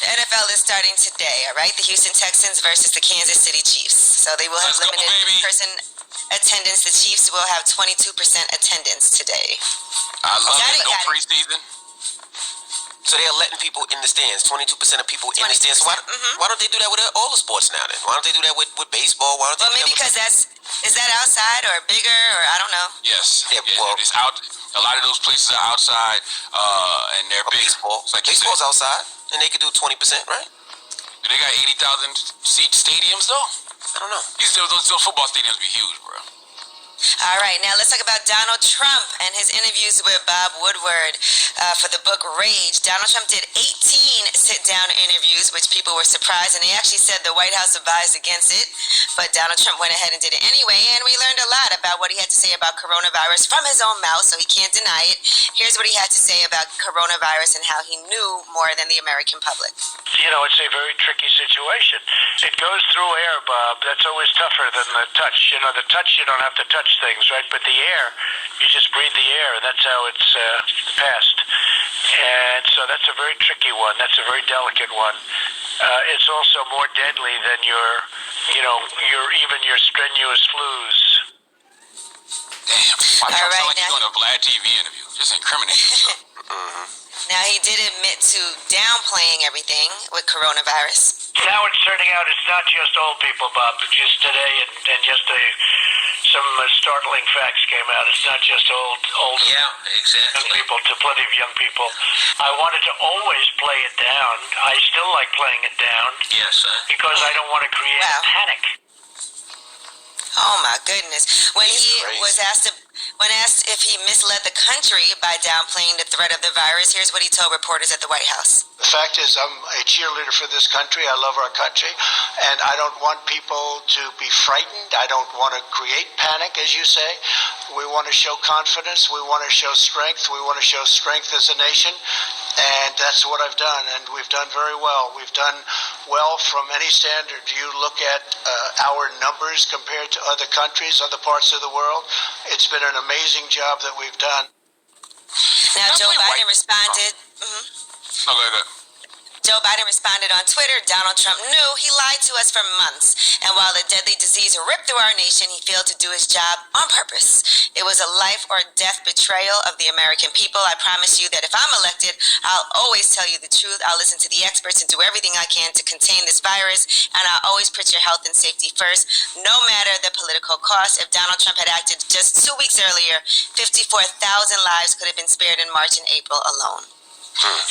The NFL is starting today, all right? The Houston Texans versus the Kansas City Chiefs. So they will have Let's go, limited baby. person attendance. The Chiefs will have 22% attendance today. I love Got it. it, No got it. preseason. So they're letting people in the stands. 22% of people in the 22%, stands. So why don't they do that with all the sports now? Then why don't they do that with baseball? Why don't they Well, do maybe that because is that outside or bigger or I don't know. Yes. Yeah, Yeah, well- it's out. A lot of those places are outside, and they're big. baseball? Like you Baseball's said. outside, and they could do 20%, right? They got 80,000 seat stadiums though. I don't know. Those football stadiums be huge, bro. All right, now let's talk about Donald Trump and his interviews with Bob Woodward for the book Rage. Donald Trump did 18 sit-down interviews, which people were surprised, and they actually said the White House advised against it, but Donald Trump went ahead and did it anyway, and we learned a lot about what he had to say about coronavirus from his own mouth, so he can't deny it. Here's what he had to say about coronavirus and how he knew more than the American public. You know, it's a very tricky situation. It goes through air, Bob. That's always tougher than the touch. You know, the touch, you don't have to touch things, right? But the air, you just breathe the air, and that's how it's passed. And so that's a very tricky one. That's a very delicate one. It's also more deadly than your strenuous flus. Damn. Why All Trump right, sound like he's now- doing a Vlad TV interview? Just incriminating himself. Now, he did admit to downplaying everything with coronavirus. Now it's turning out it's not just old people, Bob. Just today and yesterday, some startling facts came out. It's not just old Yeah, young exactly. people, to plenty of young people. I wanted to always play it down. I still like playing it down Yes, because I don't want to create Wow. a panic. Oh my goodness! When He's he crazy. was asked if he misled the country by downplaying the threat of the virus, here's what he told reporters at the White House. The fact is, I'm a cheerleader for this country. I love our country, and I don't want people to be frightened. I don't want to create panic, as you say. We want to show confidence. We want to show strength. We want to show strength as a nation, and that's what I've done, and we've done very well. We've done well from any standard. You look at our numbers compared to other countries, other parts of the world. It's been an amazing job that we've done. Now, That's Joe really Biden white. responded. No, go ahead. Joe Biden responded on Twitter, Donald Trump knew he lied to us for months, and while the deadly disease ripped through our nation, he failed to do his job on purpose. It was a life or death betrayal of the American people. I promise you that if I'm elected, I'll always tell you the truth. I'll listen to the experts and do everything I can to contain this virus, and I'll always put your health and safety first, no matter the political cost. If Donald Trump had acted just 2 weeks earlier, 54,000 lives could have been spared in March and April alone.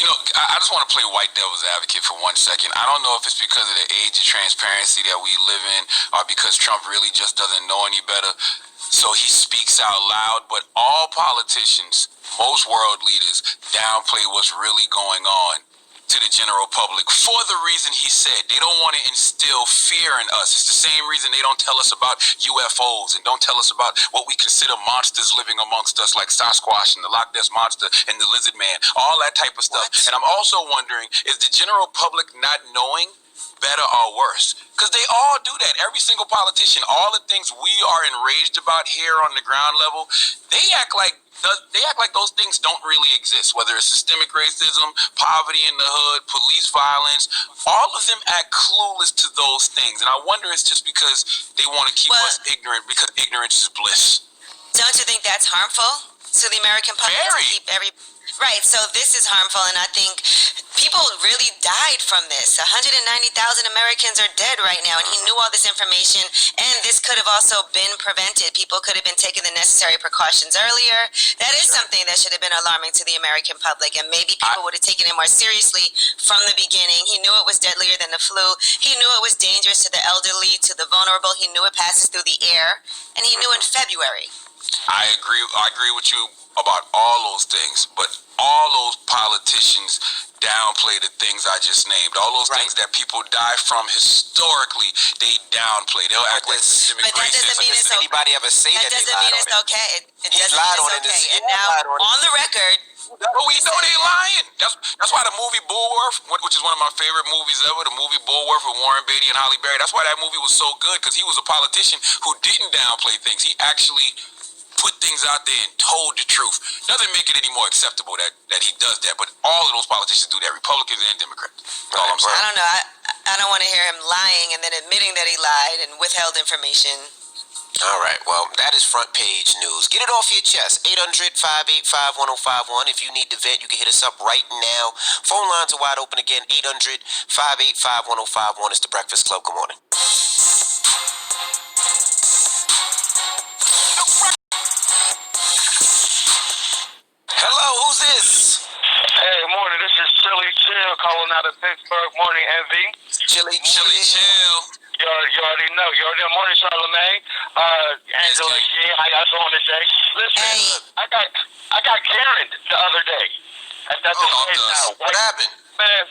You know, I just want to play white devil's advocate for 1 second. I don't know if it's because of the age of transparency that we live in or because Trump really just doesn't know any better, so he speaks out loud. But all politicians, most world leaders, downplay what's really going on to the general public for the reason he said. They don't want to instill fear in us. It's the same reason they don't tell us about UFOs and don't tell us about what we consider monsters living amongst us, like Sasquatch and the Loch Ness Monster and the Lizard Man, all that type of stuff. And I'm also wondering, is the general public not knowing better or worse? Because they all do that. Every single politician, all the things we are enraged about here on the ground level, they act like those things don't really exist, whether it's systemic racism, poverty in the hood, police violence. All of them act clueless to those things. And I wonder it's just because they want to keep us ignorant, because ignorance is bliss. Don't you think that's harmful to the American public? Very. To keep right, so this is harmful, and I think people really died from this. 190,000 Americans are dead right now, and he knew all this information, and this could have also been prevented. People could have been taking the necessary precautions earlier. That is something that should have been alarming to the American public, and maybe people would have taken it more seriously from the beginning. He knew it was deadlier than the flu. He knew it was dangerous to the elderly, to the vulnerable. He knew it passes through the air, and he knew in February. I agree with you about all those things, but all those politicians downplay the things I just named. All those things that people die from historically, they downplay. They'll act like systemic But that doesn't racism. mean it's Does anybody ever say That that they doesn't mean lied it's on it? okay. It He doesn't lied mean on it's it. okay. He And now, lied on it. on the record, But we know they lying. That's why the movie Bulworth, which is one of my favorite movies ever, the movie Bulworth with Warren Beatty and Halle Berry, that's why that movie was so good, because he was a politician who didn't downplay things. He actually put things out there and told the truth. Doesn't make it any more acceptable that he does that, but all of those politicians do that, Republicans and Democrats. That's all I'm saying. I don't know. I don't want to hear him lying and then admitting that he lied and withheld information. All right, well, that is front page news. Get it off your chest. 800-585-1051. If you need to vent, you can hit us up right now. Phone lines are wide open again. 800-585-1051. It's the Breakfast Club. Good morning. Hello, who's this? Hey, morning. This is Chili Chill calling out of Pittsburgh. Morning, Envy. Chili Chill. You already know. You already know. Morning, Charlamagne. Angela, how y'all doing today? Listen, Hey. I got Karen the other day. That's the same now. What happened? Man,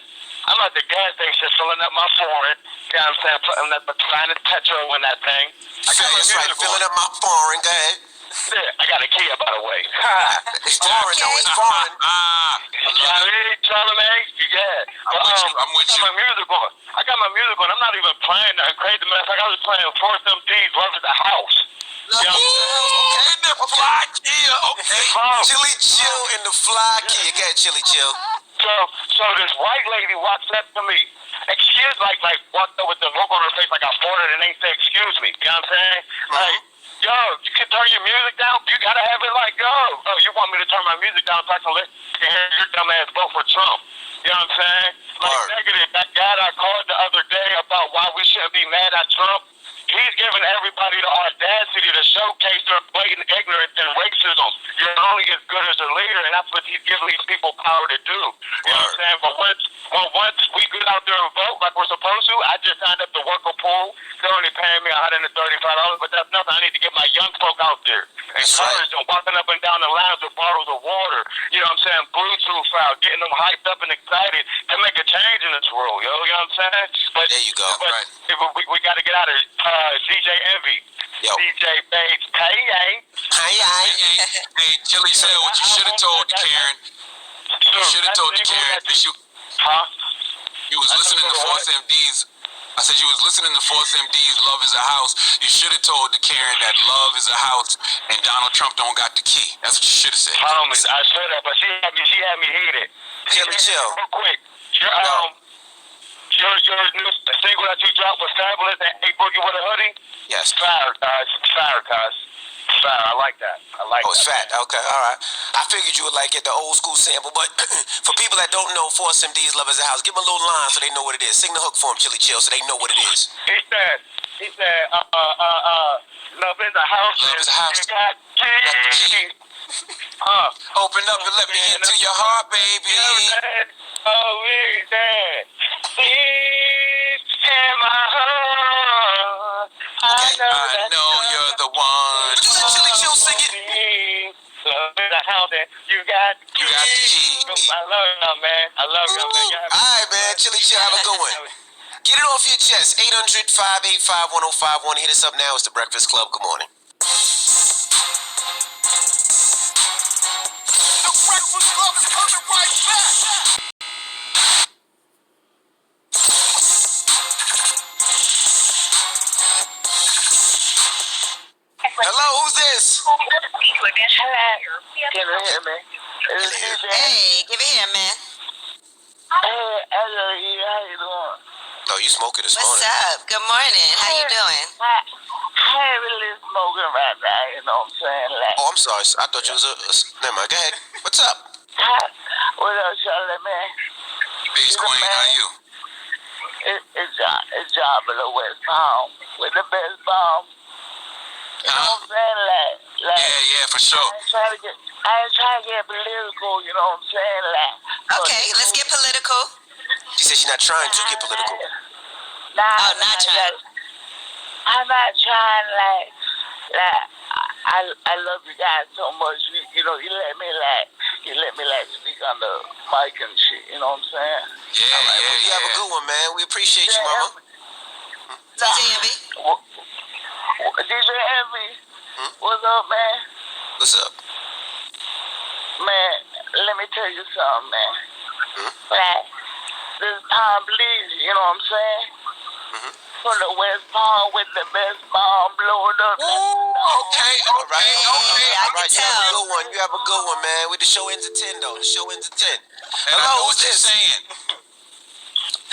I'm at the gas station filling up my foreign. You know what I'm saying? Putting up the trying to petrol in that thing. That's right, filling up my foreign. Go ahead. Yeah, I got a Kia, by the way. It's foreign, though. It's foreign. Charlamagne, yeah. I'm with you. I got my music on. I'm not even playing that crazy mess. Like I was playing Force MD's Love is the House. You know what I'm saying? Okay, the fly Kia. Okay. Chili Chill in the fly key. Go ahead, Chili Chill. So this white lady walks up to me. Excuse, like walked up with the look on her face like I boarded and ain't say excuse me. You know what I'm saying? Like, yo, you can turn your music down. You gotta have it like, yo, oh, you want me to turn my music down so I can hear your dumb ass vote for Trump? You know what I'm saying? Like negative. That guy that I called the other day about why we shouldn't be mad at Trump. He's giving everybody the audacity to showcase their blatant ignorance and racism. You're only as good as a leader, and that's what he's giving these people power to do. You know what I'm saying? But once we get out there and vote like we're supposed to, I just signed up to work a pool. They're only paying me $135, but that's nothing. I need to get my young folk out there. Encourage them, walking up and down the lines with bottles of water. You know what I'm saying? Bluetooth out, getting them hyped up and excited to make a change in this world. You know what I'm saying? But there you go. But right. We got to get out of DJ Envy. Yo. DJ Bates, hey. Hey, Chili Chill, what you should have told Karen. You should have told Karen. You was listening to Force MD's. I said you was listening to Force MD's Love is a House. You should have told the Karen that love is a house and Donald Trump don't got the key. That's what you should have said. I should have, but she had me heated. Chili Chill. Real quick. Your new single that you dropped was fabulous. And A Boogie with a Hoodie. Yes. Fire, guys. Fire. I like that. It's fat. Okay, all right. I figured you would like it, the old school sample, but for people that don't know Force MD's Love is a House, give them a little line so they know what it is. Sing the hook for them, Chili Chill, so they know what it is. He said, love is a house. Love is a house. You got keys. Open up and let me into your heart, baby. Oh, we dead. Please in my heart. I know you're the one. Chili Chill, sing it. Love is a house and you got the key. I love you, man. All right, man. Chili Chill, have a good one. Get it off your chest. 800-585-1051. Hit us up now. It's the Breakfast Club. Good morning. The Breakfast Club is coming right back. Hello, who's this? Hello. Can you hear me? Hey, give it here, man. Hey, how you doing? No, you smoking this What's morning. up? Good morning. How you doing? I ain't really smoking right now, you know what I'm saying? Like, Oh, I'm sorry. I thought you was a... Never mind. Go ahead. What's up? what up, Charlamagne? Peace, Queen. How you? It's job of the West Palm with the best bomb. You know what I'm saying? Like, Yeah, for sure. I ain't trying to get political, you know what I'm saying? Like, Okay, let's get political. She said she's not trying to get political. Oh, not trying. I'm not trying, like, I love you guys so much. You know, you let me speak on the mic and shit. You know what I'm saying? Yeah. You have a good one, man. We appreciate you, mama. DJ Envy. DJ Envy, what's up, man? What's up? Man, let me tell you something, man. Like, this Palm Bleach, you know what I'm saying? From the West Palm with the best bomb blowing up. Okay. All right. I All right. can You have a tell. good one. You have a good one, man. With the show ends at 10, though. The show ends at 10. And I Hello, know what who's you're this? saying.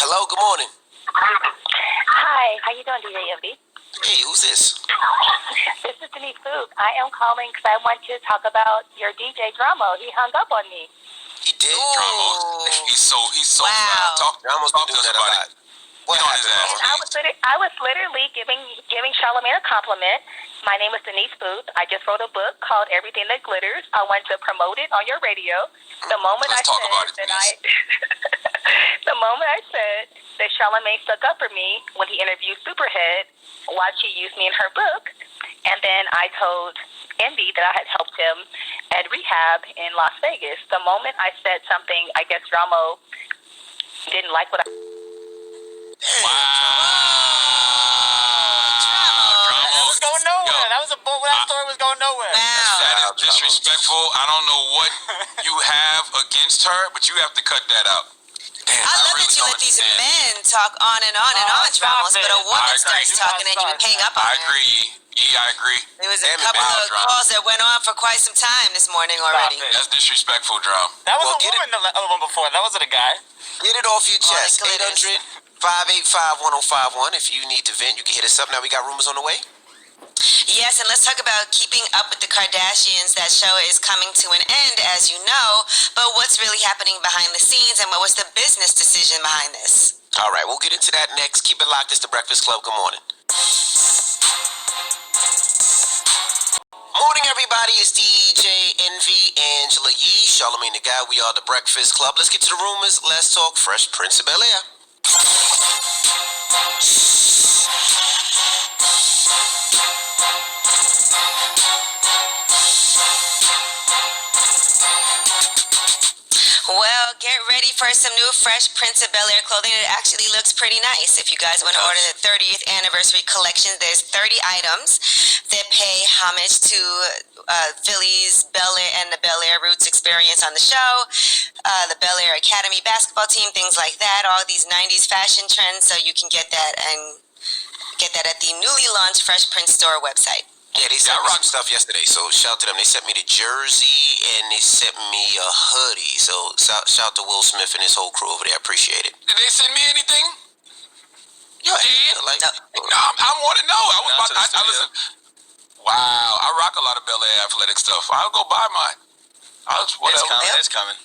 Hello, good morning. Hi, how you doing, DJ MB? Hey, who's this? This is Denise Fook. I am calling because I want to talk about your DJ Dramo. He hung up on me. He did. Dramos. He's so Wow. foul. Talk Dramos talk been to us doing that a about lot. it. What Get on happened, his ass. Dramo? I was literally giving Charlamagne a compliment. My name is Denise Fook. I just wrote a book called Everything That Glitters. I want to promote it on your radio. The moment Let's I talk said about it, that Denise. the moment I said that Charlamagne stuck up for me when he interviewed Superhead, why she used me in her book, and then I told Indy that I had helped him at rehab in Las Vegas. The moment I said something, I guess Dramo didn't like what I. Wow. That was going nowhere. Yo, That story was going nowhere. Wow. That is disrespectful. I don't know what you have against her, but you have to cut that out. Damn, I love really that you let don't these understand. men talk on and on and on, stop Dramos, it. but a woman I agree. starts talking and you Stop. hang up on I her. agree. Yeah, I agree. There was a Damn it, couple man. of calls that went on for quite some time this morning already. it. That's disrespectful, Drum. That was Well, a get woman, the other one before. That wasn't a guy. Get it off your chest. it glitters. 800-585-1051. If you need to vent, you can hit us up. Now we got rumors on the way. Yes, and let's talk about keeping up with the Kardashians. That show is coming to an end, as you know, but what's really happening behind the scenes and what was the business decision behind this? All right, we'll get into that next. Keep it locked. It's the Breakfast Club. Good morning. Morning, everybody. It's DJ Envy, Angela Yee, Charlamagne the Guy. We are the Breakfast Club. Let's get to the rumors. Let's talk Fresh Prince of Bel-Air. Well, get ready for some new Fresh Prince of Bel-Air clothing. It actually looks pretty nice. If you guys want to order the 30th anniversary collection, there's 30 items that pay homage to Philly's Bel-Air and the Bel-Air Roots experience on the show, the Bel-Air Academy basketball team, things like that, all these 90s fashion trends. So you can get that at the newly launched Fresh Prince store website. Yeah, they sent me some stuff yesterday, so shout to them. They sent me the jersey and they sent me a hoodie. So shout to Will Smith and his whole crew over there. I appreciate it. Did they send me anything? Yeah, like No. I want to know. Down to the I studio. listen. Wow, I rock a lot of Bel-Air athletic stuff. I'll go buy mine. Whatever. It's coming.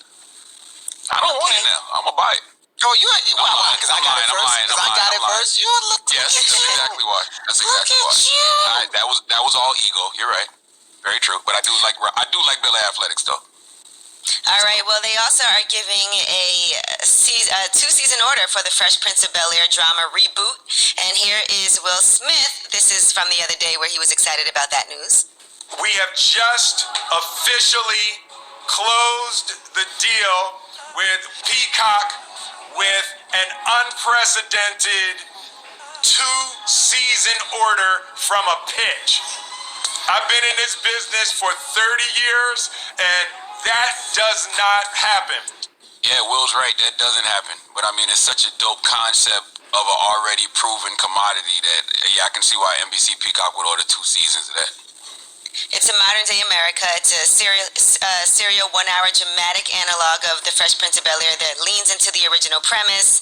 I don't want it now. I'm gonna buy it. Oh, because I got it I'm first. lying, Because I I'm got lying, it I'm first. You look. Yes, that's exactly why. That's exactly why. you. All right, that was all ego. You're right. Very true. But I do like Bel-Air athletics though. All right. Well, they also are giving a two-season order for the Fresh Prince of Bel-Air drama reboot. And here is Will Smith. This is from the other day where he was excited about that news. We have just officially closed the deal with Peacock with an unprecedented two-season order from a pitch. I've been in this business for 30 years, and that does not happen. Yeah, Will's right. That doesn't happen. But I mean, it's such a dope concept of an already proven commodity that I can see why NBC Peacock would order 2 seasons of that. It's a modern-day America. It's a serial one-hour dramatic analog of the Fresh Prince of Bel-Air that leans into the original premise,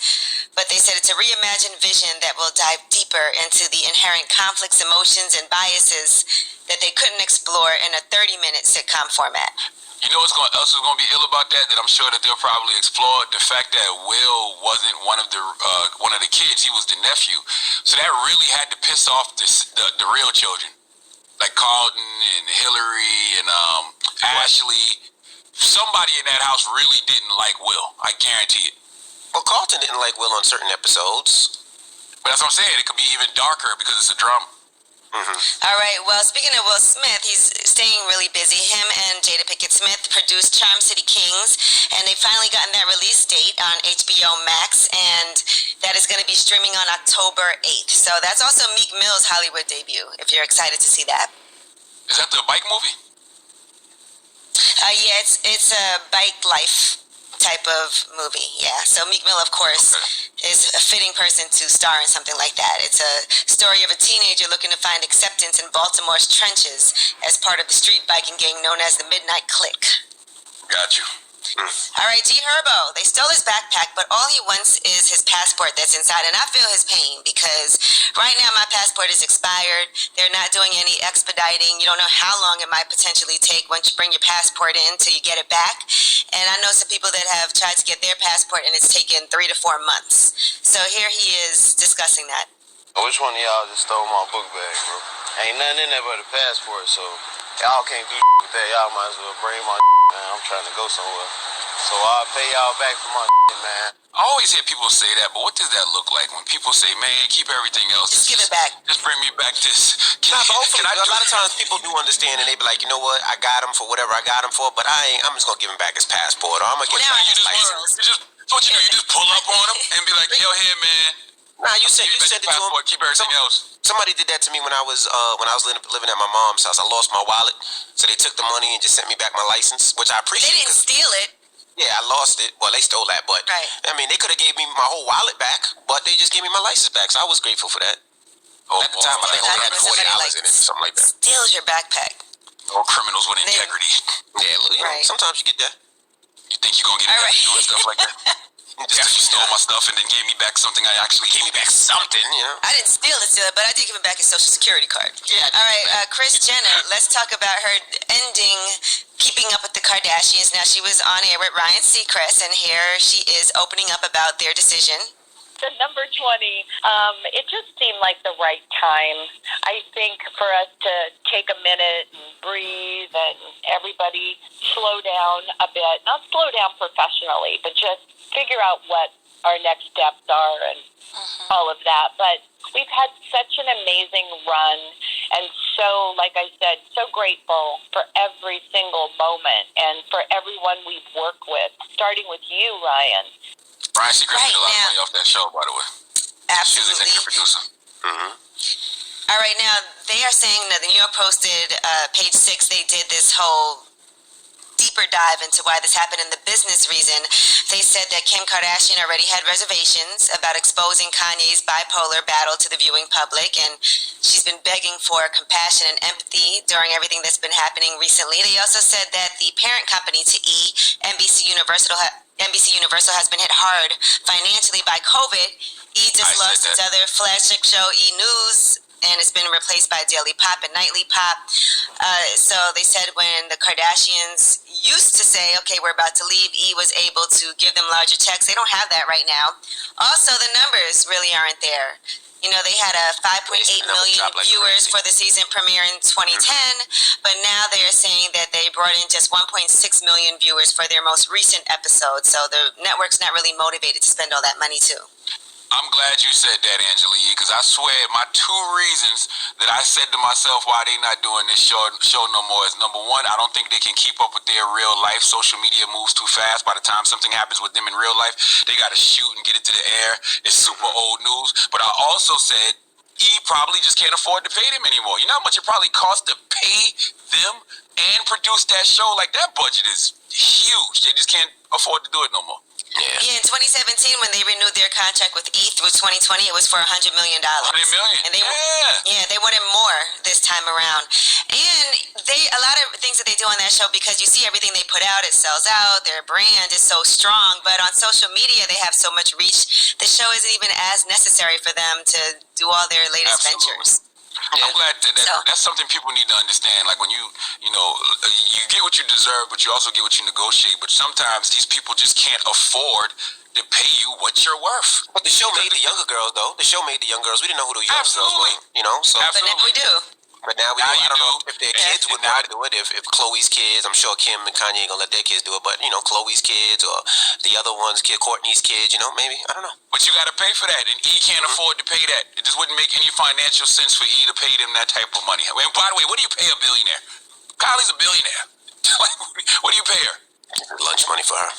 but they said it's a reimagined vision that will dive deeper into the inherent conflicts, emotions, and biases that they couldn't explore in a 30-minute sitcom format. You know what's else is going to be ill about that? That I'm sure that they'll probably explore the fact that Will wasn't one of the kids. He was the nephew. So that really had to piss off the real children. Like Carlton and Hillary and Ashley. Somebody in that house really didn't like Will. I guarantee it. Well, Carlton didn't like Will on certain episodes. But that's what I'm saying. It could be even darker because it's a drama. All right, well, speaking of Will Smith, he's staying really busy. Him and Jada Pinkett Smith produced Charm City Kings, and they finally gotten that release date on HBO Max, and that is going to be streaming on October 8th. So that's also Meek Mill's Hollywood debut, if you're excited to see that. Is that the bike movie? Yeah, it's Bike Life. type of movie. Yeah. So Meek Mill, of course, is a fitting person to star in something like that. It's a story of a teenager looking to find acceptance in Baltimore's trenches as part of the street biking gang known as the Midnight Clique. Got you. All right, G Herbo. They stole his backpack, but all he wants is his passport that's inside. And I feel his pain because right now my passport is expired. They're not doing any expediting. You don't know how long it might potentially take once you bring your passport in till you get it back. And I know some people that have tried to get their passport and it's taken 3 to 4 months. So here he is discussing that. Which one of y'all just stole my book bag, bro? Ain't nothing in there but a passport, so y'all can't do with that. Y'all might as well bring my man. I'm trying to go somewhere. So I'll pay y'all back for my man. I always hear people say that, but what does that look like when people say, man, keep everything else? Just give it back. Just bring me back this. Nah, but hopefully, a lot of times people do understand and they be like, you know what, I got him for whatever I got him for, but I'm just going to give him back his passport or I'm going to give him back his license. What you do, you just pull up on him and be like, yo, here, man. Nah, you sent it to him. Keep everything else. Somebody did that to me when I was living at my mom's house. I lost my wallet, so they took the money and just sent me back my license, which I appreciate. They didn't steal it. Yeah, I lost it. Well, they stole that, but right. I mean, they could have gave me my whole wallet back, but they just gave me my license back, so I was grateful for that. At the time, I think I only had $40 in it, something like that. Steals your backpack. Or criminals with integrity. Yeah, you know, right. sometimes you get that. You think you're gonna get me back to doing stuff like that? Just because you stole my stuff and then gave me back something I actually gave me back something, you know. I didn't steal it, but I did give him back his social security card. Yeah. All right, Kris Jenner. Let's talk about her ending Keeping Up with the Kardashians. Now she was on air with Ryan Seacrest, and here she is opening up about their decision. The number 20, it just seemed like the right time. I think for us to take a minute and breathe and everybody slow down a bit, not slow down professionally, but just figure out what our next steps are and all of that. But we've had such an amazing run and so, like I said, so grateful for every single moment and for everyone we've worked with, starting with you, Ryan. Ryan Seacrest made a lot of money off that show, by the way. Absolutely. She was executive producer. All right, now they are saying that the New York posted page 6. They did this whole deeper dive into why this happened and the business reason. They said that Kim Kardashian already had reservations about exposing Kanye's bipolar battle to the viewing public, and she's been begging for compassion and empathy during everything that's been happening recently. They also said that the parent company to E, NBC Universal has been hit hard financially by COVID. E just lost its other flagship show, E! News, and it's been replaced by Daily Pop and Nightly Pop. So they said when the Kardashians used to say, okay, we're about to leave, E! Was able to give them larger checks. They don't have that right now. Also, the numbers really aren't there. You know, they had a 5.8 million viewers for the season premiere in 2010, but now they are saying that they brought in just 1.6 million viewers for their most recent episode. So the network's not really motivated to spend all that money, too. I'm glad you said that, Angela Yee, because I swear my 2 reasons that I said to myself why they not doing this show no more is, number 1, I don't think they can keep up with their real life. Social media moves too fast. By the time something happens with them in real life, they got to shoot and get it to the air. It's super old news. But I also said E! Probably just can't afford to pay them anymore. You know how much it probably costs to pay them and produce that show? Like, that budget is huge. They just can't afford to do it no more. Yeah, in 2017, when they renewed their contract with E! Through 2020, it was for $100 million. $100 million. And they they wanted more this time around. And a lot of things that they do on that show, because you see everything they put out, it sells out. Their brand is so strong, but on social media, they have so much reach. The show isn't even as necessary for them to do all their latest ventures. I'm glad that's something people need to understand. Like, when you get what you deserve, but you also get what you negotiate. But sometimes these people just can't afford to pay you what you're worth. But the show made the younger girls, though. The show made the young girls. We didn't know who the young girls were, you know? So. But now we do. But now we do. I don't know if their kids would want to do it. If Chloe's kids, I'm sure Kim and Kanye ain't gonna let their kids do it. But, you know, Chloe's kids or the other one's kid, Courtney's kids, you know, maybe. I don't know. But you gotta pay for that, and E! Can't afford to pay that. It just wouldn't make any financial sense for E! To pay them that type of money. And by the way, what do you pay a billionaire? Kylie's a billionaire. What do you pay her? Lunch money for her.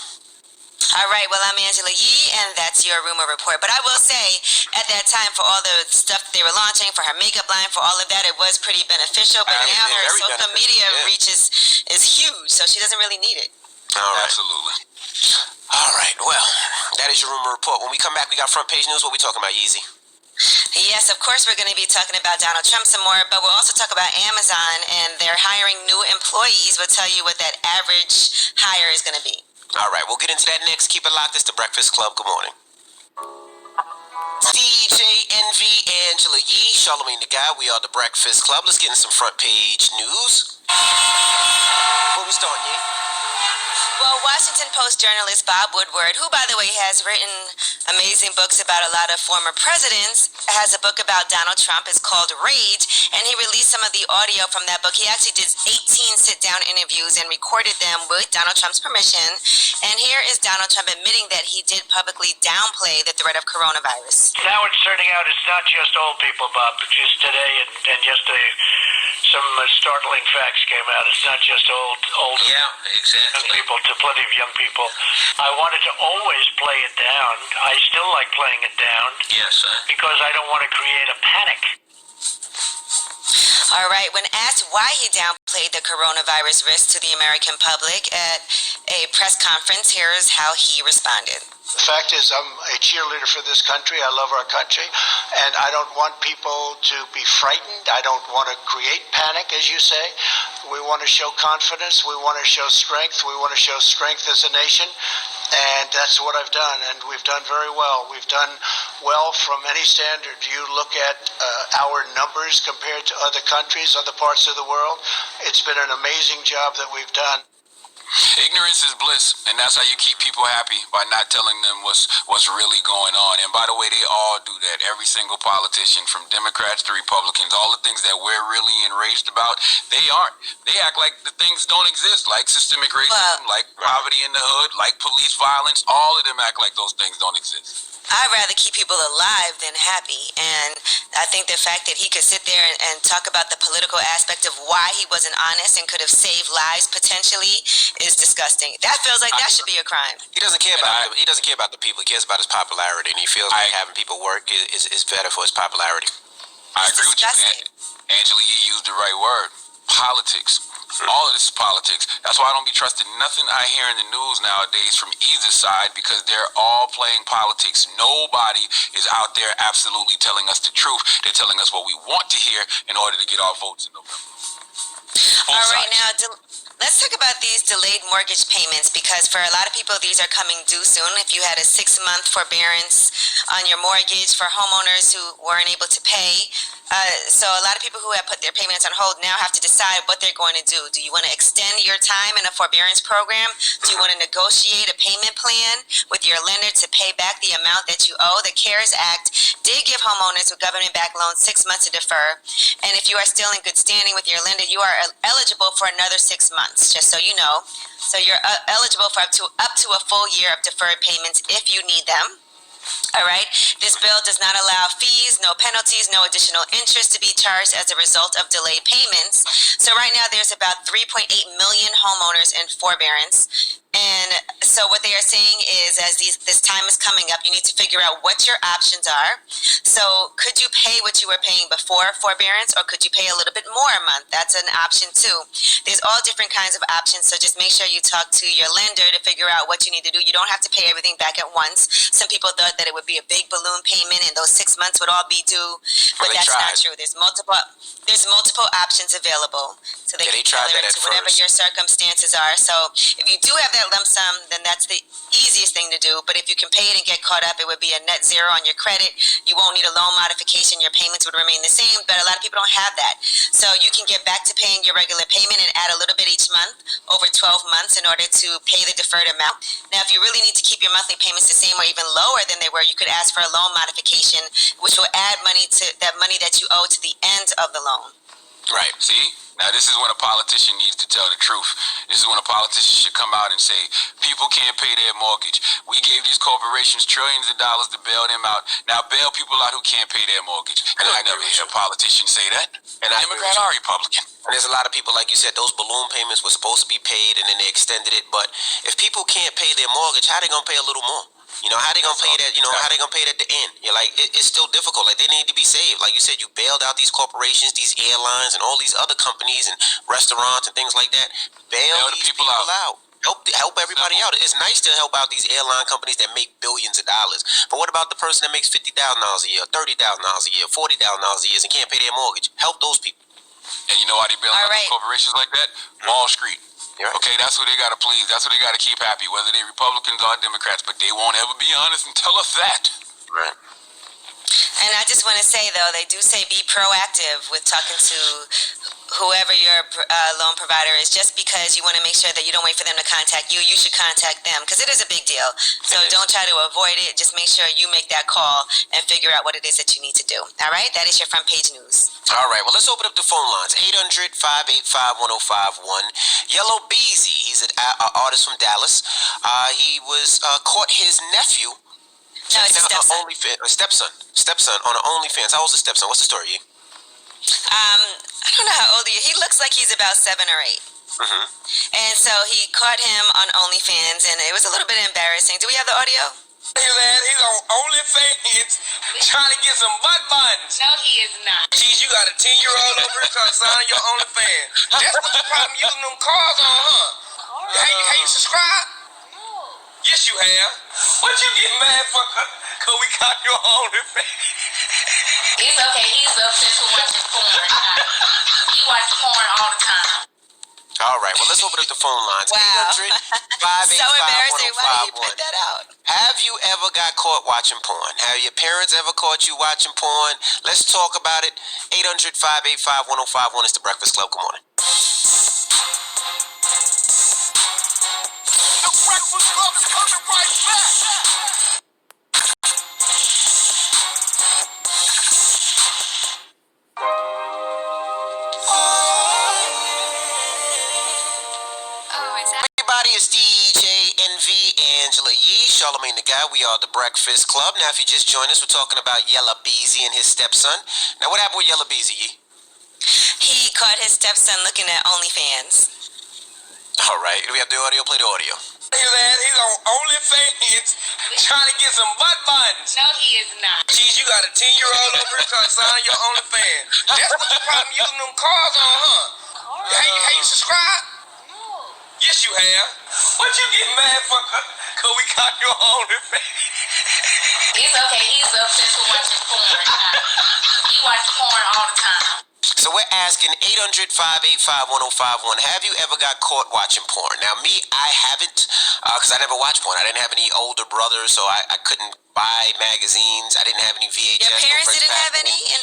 All right, well, I'm Angela Yee, and that's your rumor report. But I will say, at that time, for all the stuff that they were launching, for her makeup line, for all of that, it was pretty beneficial. But now her social media reach is huge, so she doesn't really need it. All right. Absolutely. All right, well, that is your rumor report. When we come back, we got front page news. What we talking about, Yeezy? Yes, of course we're going to be talking about Donald Trump some more, but we'll also talk about Amazon and they're hiring new employees. We'll tell you what that average hire is going to be. All right, we'll get into that next. Keep it locked. It's the Breakfast Club. Good morning. DJ NV, Angela Yee, Charlamagne the Guy. We are the Breakfast Club. Let's get in some front page news. Where we starting, Yee? Well, Washington Post journalist Bob Woodward, who, by the way, has written amazing books about a lot of former presidents, has a book about Donald Trump. It's called Rage, and he released some of the audio from that book. He actually did 18 sit-down interviews and recorded them with Donald Trump's permission. And here is Donald Trump admitting that he did publicly downplay the threat of coronavirus. Now it's turning out it's not just old people, Bob. Just today and yesterday, some startling facts came out. It's not just old young people, to plenty of young people. I wanted to always play it down. I still like playing it down. Yes, sir. Because I don't want to create a panic. All right, when asked why he downplayed the coronavirus risk to the American public at a press conference, here's how he responded. The fact is, I'm a cheerleader for this country. I love our country, and I don't want people to be frightened. I don't want to create panic, as you say. We want to show confidence. We want to show strength. We want to show strength as a nation, and that's what I've done, and we've done very well. We've done well from any standard. You look at our numbers compared to other countries, other parts of the world. It's been an amazing job that we've done. Ignorance is bliss, and that's how you keep people happy, by not telling them what's really going on. And by the way, they all do that. Every single politician, from Democrats to Republicans, all the things that we're really enraged about, they aren't. They act like the things don't exist, like systemic racism, like poverty in the hood, like police violence. All of them act like those things don't exist. I'd rather keep people alive than happy, and I think the fact that he could sit there and talk about the political aspect of why he wasn't honest and could have saved lives potentially is disgusting. That feels like that should be a crime. He doesn't care about he doesn't care about the people. He cares about his popularity, and he feels like having people work is better for his popularity. I agree with you. Angela Yee used the right word. Politics. All of this is politics. That's why I don't be trusting nothing I hear in the news nowadays from either side, because they're all playing politics. Nobody is out there absolutely telling us the truth. They're telling us what we want to hear in order to get our votes in November. All right, now let's talk about these delayed mortgage payments, because for a lot of people, these are coming due soon. If you had a 6-month forbearance on your mortgage, for homeowners who weren't able to pay, so a lot of people who have put their payments on hold now have to decide what they're going to do. Do you want to extend your time in a forbearance program? Do you want to negotiate a payment plan with your lender to pay back the amount that you owe? The CARES Act did give homeowners with government-backed loans 6 months to defer. And if you are still in good standing with your lender, you are eligible for another 6 months, just so you know. So you're eligible for up to a full year of deferred payments if you need them. All right. This bill does not allow fees, no penalties, no additional interest to be charged as a result of delayed payments. So right now there's about 3.8 million homeowners in forbearance. And so what they are saying is, as this time is coming up, you need to figure out what your options are. So could you pay what you were paying before forbearance, or could you pay a little bit more a month? That's an option too. There's all different kinds of options, so just make sure you talk to your lender to figure out what you need to do. You don't have to pay everything back at once. Some people thought that it would be a big balloon payment and those 6 months would all be due, but that's not true. There's multiple options available, so they can tailor it to whatever your circumstances are. So if you do have that lump sum, then that's the easiest thing to do. But if you can pay it and get caught up, it would be a net zero on your credit. You won't need a loan modification. Your payments would remain the same, but a lot of people don't have that. So you can get back to paying your regular payment and add a little bit each month over 12 months in order to pay the deferred amount. Now, if you really need to keep your monthly payments the same or even lower than they were, you could ask for a loan modification, which will add money to that money that you owe to the end of the loan. Right. See? Now, this is when a politician needs to tell the truth. This is when a politician should come out and say, people can't pay their mortgage. We gave these corporations trillions of dollars to bail them out. Now, bail people out who can't pay their mortgage. You'll never hear a politician say that. And Democrat or Republican. And there's a lot of people, like you said, those balloon payments were supposed to be paid, and then they extended it. But if people can't pay their mortgage, how are they going to pay a little more? You know, how they gonna pay that? You know, how they gonna pay it at the end? You're like, it's still difficult. Like, they need to be saved. Like you said, you bailed out these corporations, these airlines, and all these other companies and restaurants and things like that. Bail these people out. Help everybody out. It's nice to help out these airline companies that make billions of dollars. But what about the person that makes $50,000 a year, $30,000 a year, $40,000 a year, and can't pay their mortgage? Help those people. And you know why they bail out corporations like that? Wall Street. Right. Okay, that's who they gotta please. That's who they gotta keep happy, whether they're Republicans or Democrats. But they won't ever be honest and tell us that. Right. And I just want to say, though, they do say be proactive with talking to whoever your loan provider is. Just because you want to make sure that you don't wait for them to contact you, you should contact them because it is a big deal. So don't try to avoid it. Just make sure you make that call and figure out what it is that you need to do. All right? That is your front page news. All right, well, let's open up the phone lines. 800-585-1051. Yellow Beezy, he's an artist from Dallas. He was caught his nephew. No, it's a Stepson on an OnlyFans. How old's the stepson? What's the story? I don't know how old he is. He looks like he's about 7 or 8. Mm-hmm. And so he caught him on OnlyFans, and it was a little bit embarrassing. Do we have the audio? His ass, he's on OnlyFans trying to get some butt buttons. No, he is not. Geez, you got a 10-year-old over here trying to sign your OnlyFans. That's what the problem using them cars on, huh? Hey, you subscribe? Yes, you have. What you get mad for? Cause we got your OnlyFans. It's okay. He's obsessed with watching porn. He watches porn all the time. All right, well, let's open up the phone lines. Wow. 800-585-1051. So embarrassing. Why did you put that out? Have you ever got caught watching porn? Have your parents ever caught you watching porn? Let's talk about it. 800-585-1051 is the Breakfast Club. Good morning. The Breakfast Club is coming right back. Everybody, it's DJ NV, Angela Yee, Charlamagne the Guy. We are the Breakfast Club. Now, if you just joined us, we're talking about Yella Beezy and his stepson. Now, what happened with Yella Beezy, Yee? He caught his stepson looking at OnlyFans. All right, do we have the audio? Play the audio. His ass, he's on OnlyFans trying to get some butt buttons. No, he is not. Geez, you got a 10-year-old over here trying to sign your OnlyFans. That's what the problem using them cars on, huh? Hey, you subscribe? Yes, you have. What you get mad for? Cause we got your OnlyFans. It's okay. He's obsessed with watching porn. He watches porn all the time. So we're asking 800-585-1051. Have you ever got caught watching porn? Now, me, I haven't, because I never watched porn. I didn't have any older brothers, so I couldn't buy magazines. I didn't have any VHS. Your parents didn't have any in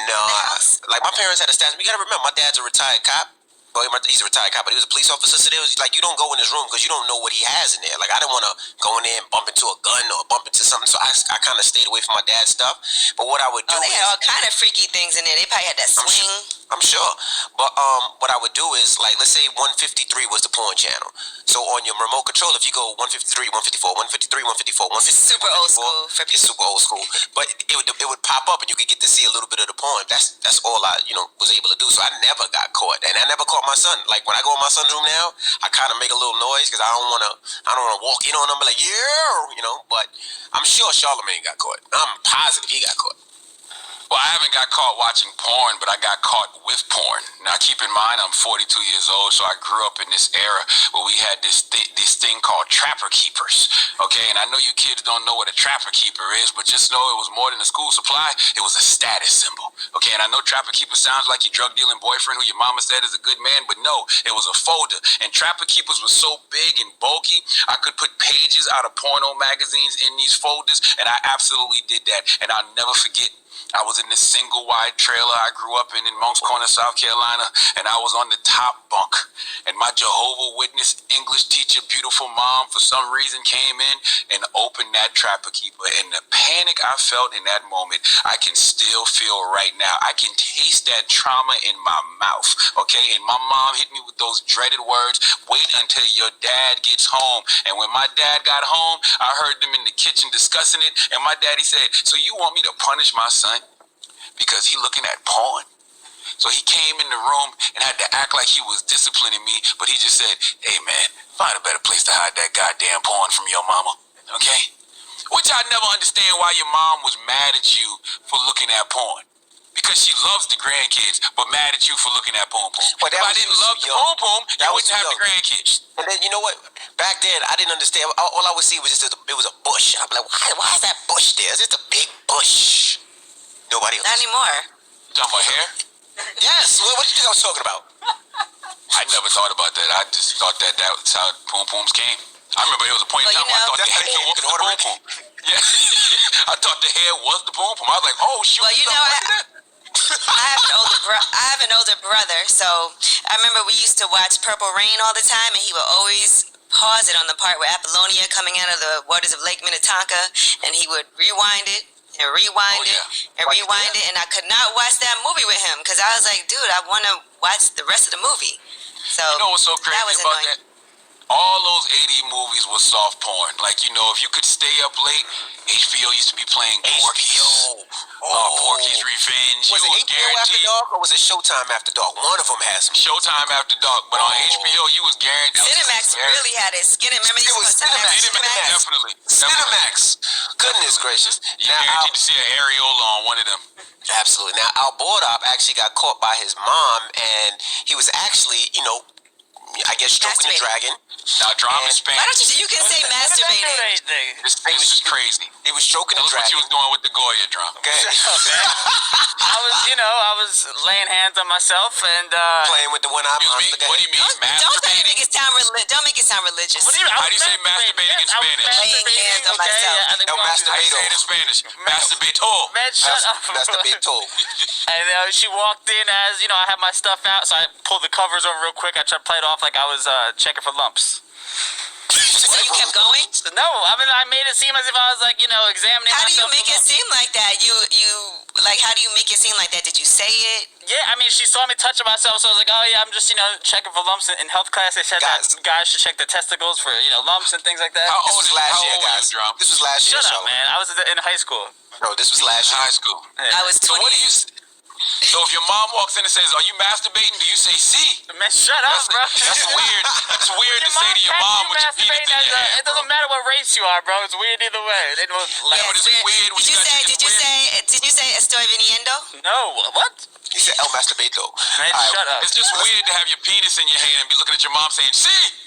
No, the house? like my parents had a stash. You gotta remember, my dad's a retired cop. Well, he's a retired cop, but he was a police officer. So it was like, you don't go in his room because you don't know what he has in there. Like, I didn't want to go in there and bump into a gun or bump into something. So I kind of stayed away from my dad's stuff. But what I would do they had all kind of freaky things in there. They probably had that swing. I'm sure. But what I would do is, like, let's say 153 was the porn channel. So on your remote control, if you go 153, 154, 153, 154, 154, Super old school. It's super old school. But it would pop up and you could get to see a little bit of the porn. That's all I was able to do. So I never got caught, and I never caught my son. Like, when I go in my son's room now, I kind of make a little noise because I don't want to walk in on him and be like, yeah, But I'm sure Charlamagne got caught. I'm positive he got caught. Well, I haven't got caught watching porn, but I got caught with porn. Now, keep in mind, I'm 42 years old, so I grew up in this era where we had this thing called trapper keepers, okay? And I know you kids don't know what a trapper keeper is, but just know it was more than a school supply. It was a status symbol, okay? And I know trapper keeper sounds like your drug-dealing boyfriend who your mama said is a good man, but no, it was a folder. And trapper keepers was so big and bulky, I could put pages out of porno magazines in these folders, and I absolutely did that, and I'll never forget. I was in this single wide trailer I grew up in Moncks Corner, South Carolina, and I was on the top bunk. And my Jehovah Witness English teacher, beautiful mom, for some reason came in and opened that trapper keeper. And the panic I felt in that moment, I can still feel right now. I can taste that trauma in my mouth, okay? And my mom hit me with those dreaded words, wait until your dad gets home. And when my dad got home, I heard them in the kitchen discussing it, and my daddy said, so you want me to punish my son because he looking at porn? So he came in the room and had to act like he was disciplining me, but he just said, hey man, find a better place to hide that goddamn porn from your mama, okay? Which I never understand why your mom was mad at you for looking at porn. Because she loves the grandkids, but mad at you for looking at porn. But if I didn't love the porn, you wouldn't have the grandkids. And then, you know what? back then, I didn't understand. All I would see was just it was a bush. I'm like, why is that bush there? It's just a big bush. Nobody else. Not anymore. You talking about hair? Yes. What did you think I was talking about? I never thought about that. I just thought that was how poom pooms came. I remember there was a point in time where I thought the hair was the poom poom. Yeah, I thought the hair was the poom poom. I was like, oh shoot. Well, you know, I have an older brother, so I remember we used to watch Purple Rain all the time, and he would always pause it on the part where Apollonia coming out of the waters of Lake Minnetonka, and he would rewind it and rewind it and rewind it, and I could not watch that movie with him because I was like, dude, I want to watch the rest of the movie. So you know what's so crazy that was about annoying. that? All those 80 movies was soft porn. Like, you know, if you could stay up late, HBO used to be playing Porky's. Porky's Revenge. Was it HBO After Dark or was it Showtime After Dark? One of them has some. Showtime After Dark, but on HBO you was guaranteed. Cinemax really had it. Remember It was Cinemax. Definitely. Cinemax. Goodness gracious. You guaranteed to see an areola on one of them. Absolutely. Now, Al Bordop actually got caught by his mom, and he was actually, you know, I guess stroking the dragon. Now, drama in Spanish. Why don't you can say masturbating? This is crazy. He was stroking the Tell us what dragon. you was doing with the Goya drum. Okay. I was laying hands on myself and Playing with the one-eyed monster. What do you mean? Don't make it sound don't make it sound religious. What do you mean? How do you say masturbating in Spanish? Laying hands on myself. No, How do you say it in Spanish? Masturbator. Man, shut up. That's the big tool. And she walked in as, you know, I had my stuff out, so I pulled the covers over real quick. I tried to play it off like I was checking for lumps. So you kept going? No, I mean, I made it seem as if I was, like, you know, examining How do you myself make for it lumps. seem like that? How do you make it seem like that? Did you say it? Yeah, I mean, she saw me touching myself, so I was like, oh, yeah, I'm just, you know, checking for lumps. In health class, they said that guys should check their testicles for, you know, lumps and things like that. How This old was is last how year, old guys. was you, Drum? This was last year, Shut up, man. I was in high school. No, this was last year. High school. Yeah. I was 20. So what do you? So if your mom walks in and says, "Are you masturbating?" Do you say "See"? Man, shut up, bro. That's weird. That's weird to say to your mom with your penis in your hand. It doesn't matter what race you are, bro. It's weird either way. They don't like. But it's weird. when Did you say estoy viniendo? No, what? He said El Masturbato. Man, shut up. It's just weird to have your penis in your hand and be looking at your mom saying "See."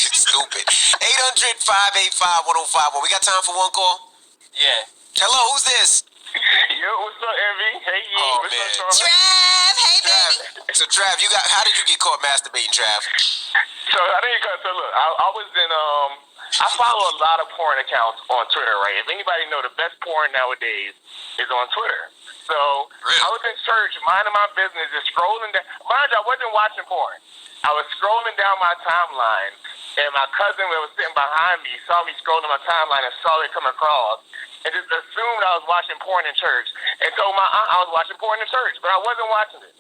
Stupid. 800-585-1051. We got time for one call? Yeah. Hello, who's this? Yo, what's up, Envy? Hey, Yee. Oh, What's man. up, Charles? Trav, hey baby. So, Trav, how did you get caught masturbating, Trav? So I think so. Look, I was in I follow a lot of porn accounts on Twitter, right? If anybody know, the best porn nowadays is on Twitter. So I was in church, minding my business, just scrolling down. Mind you, I wasn't watching porn. I was scrolling down my timeline, and my cousin who was sitting behind me saw me scrolling my timeline and saw it come across, and just assumed I was watching porn in church, and told my aunt I was watching porn in church, but I wasn't watching it.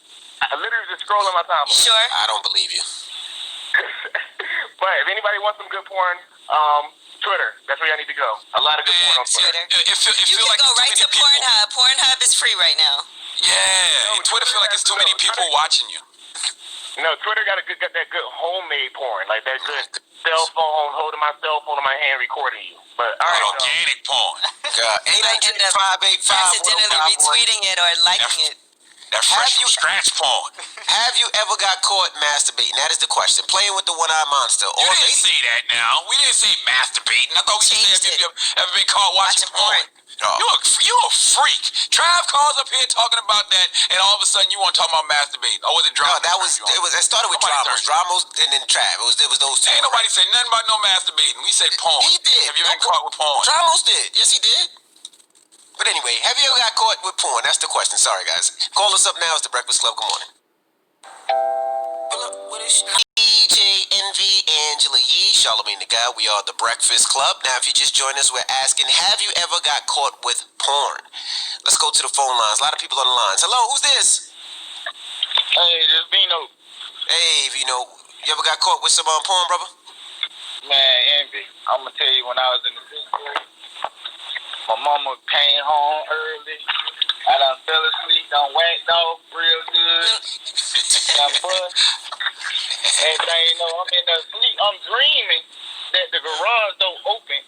I literally was just scrolling my timeline. Sure. I don't believe you. But if anybody wants some good porn, Twitter. That's where y'all need to go. A lot of good porn on Twitter. You can go right to Pornhub. Pornhub is free right now. Yeah. Twitter feel like it's too many people watching you. No, Twitter got that good homemade porn, like that good cell phone, holding my cell phone in my hand, recording you. But all right, organic porn. 800-585-1051. Accidentally retweeting it or liking it. That fresh from scratch porn. Have you ever got caught masturbating? That is the question. Playing with the one-eyed monster. You didn't say that now. We didn't say masturbating. I thought we said have you ever been caught watching porn. No. You a freak. Trav calls up here talking about that, and all of a sudden you want to talk about masturbating. Or was it drama? No, it started with Dramos, and then Trav. It was those two. Ain't nobody said nothing about no masturbating. We said porn. He did. Have you been caught with porn? Dramos did. Yes, he did. But anyway, have you ever got caught with porn? That's the question. Sorry, guys. Call us up now. It's the Breakfast Club. Good morning. DJ Envy, Angela Yee, Charlamagne the Guy. We are the Breakfast Club. Now, if you just joined us, we're asking, have you ever got caught with porn? Let's go to the phone lines. A lot of people on the lines. Hello, who's this? Hey, this is Vino. Hey, Vino. You ever got caught with some porn, brother? Man, Envy. I'm gonna tell you, when I was in the school, my mama came home early. I done fell asleep, done whacked off real good. Done bust. Everything, you know, I'm in the sleep. I'm dreaming that the garage door open,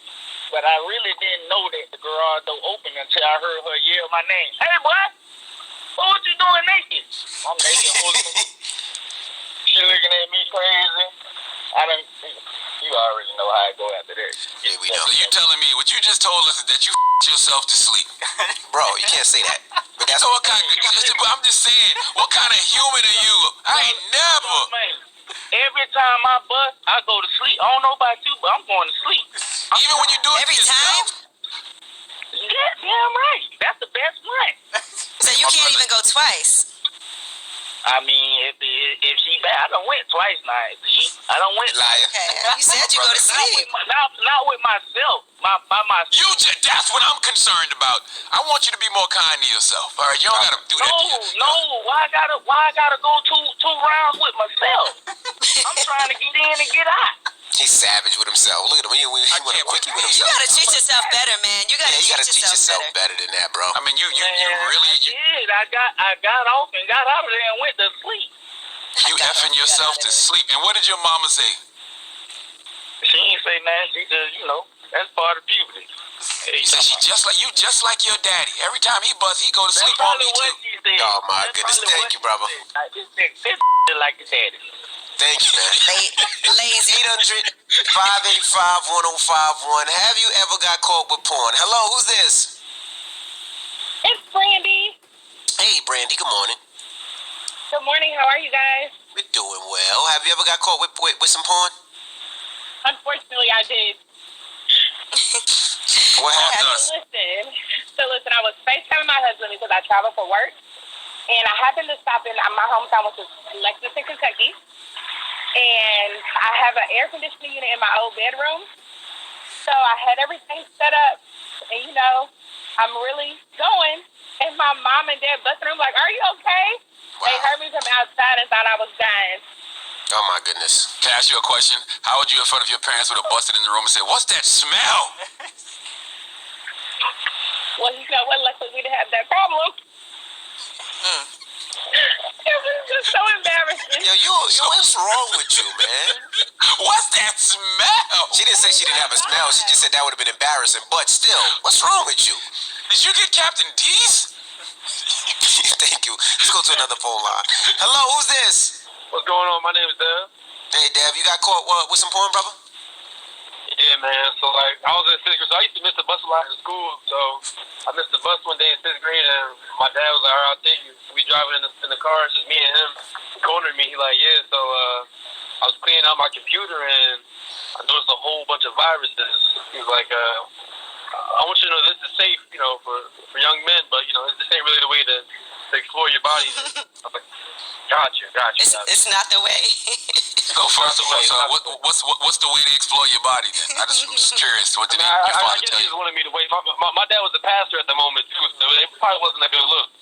but I really didn't know that the garage door opened until I heard her yell my name. Hey, boy! What you doing naked? I'm naked. She looking at me crazy. I don't. You already know how I go after that. Yeah, we know. So you telling me what you just told us is that you yourself to sleep? Bro, you can't say that. But that's So what kind? I'm just saying, what kind of human are you? I ain't never. Man, every time I bust, I go to sleep. I don't know about you, but I'm going to sleep. Even when you do it Every to yourself? Yeah, damn right. That's the best one. So you can't even go twice. I mean, if she bad, I done went twice now. I done went. Liar. Okay. You said you go to sleep. Not with myself. By myself. That's what I'm concerned about. I want you to be more kind to yourself. All right, you don't gotta do that. No. Why I gotta go two rounds with myself? I'm trying to get in and get out. He's savage with himself. Look at him. He went a quickie with You himself. gotta treat yourself better, man. You gotta, You gotta teach yourself better than that, bro. I mean, you Man, really I got off and got out of there and went to sleep. you effing yourself to sleep. And what did your mama say? She ain't say nothing. She just, that's part of puberty. She said she just like your daddy. Every time he buzz, he go to sleep on me too. Oh my goodness, thank you, brother. This like your daddy. Thank you, man. Lazy. 800-585-1051. Have you ever got caught with porn? Hello, who's this? It's Brandy. Hey, Brandy. Good morning. Good morning. How are you guys? We're doing well. Have you ever got caught with some porn? Unfortunately, I did. What happened? Listen, I was FaceTiming my husband because I travel for work. And I happened to stop in my hometown, which is Lexington, Kentucky. And I have an air conditioning unit in my old bedroom. So I had everything set up. And, I'm really going. And my mom and dad busted in, like, are you okay? Wow. They heard me from outside and thought I was dying. Oh, my goodness. Can I ask you a question? How would you in front of your parents would have busted in the room and said, what's that smell? Well, what, luckily we didn't have that problem. It was just so embarrassing. Yo, what's wrong with you, man? What's that smell? She didn't say she didn't have a smell. She just said that would have been embarrassing. But still, what's wrong with you? Did you get Captain D's? Thank you. Let's go to another phone line. Hello, who's this? What's going on? My name is Dev. Hey, Dev, you got caught with some porn, brother? Yeah, man. So, I was in 6th grade. So I used to miss the bus a lot in school. So I missed the bus one day in 6th grade, and my dad was like, all right, I'll take you. We driving in the car. It's just me and him. He cornered me. He like, yeah. So I was cleaning out my computer, and I noticed a whole bunch of viruses. He was like, I want you to know this is safe, for young men, but, this ain't really the way to explore your body. I was like, gotcha. It's not the way. Go first. What's the way to explore your body then? I'm just curious. What did your father tell you? He just wanted me to wait. My dad was a pastor at the moment, too, so it probably wasn't a good look.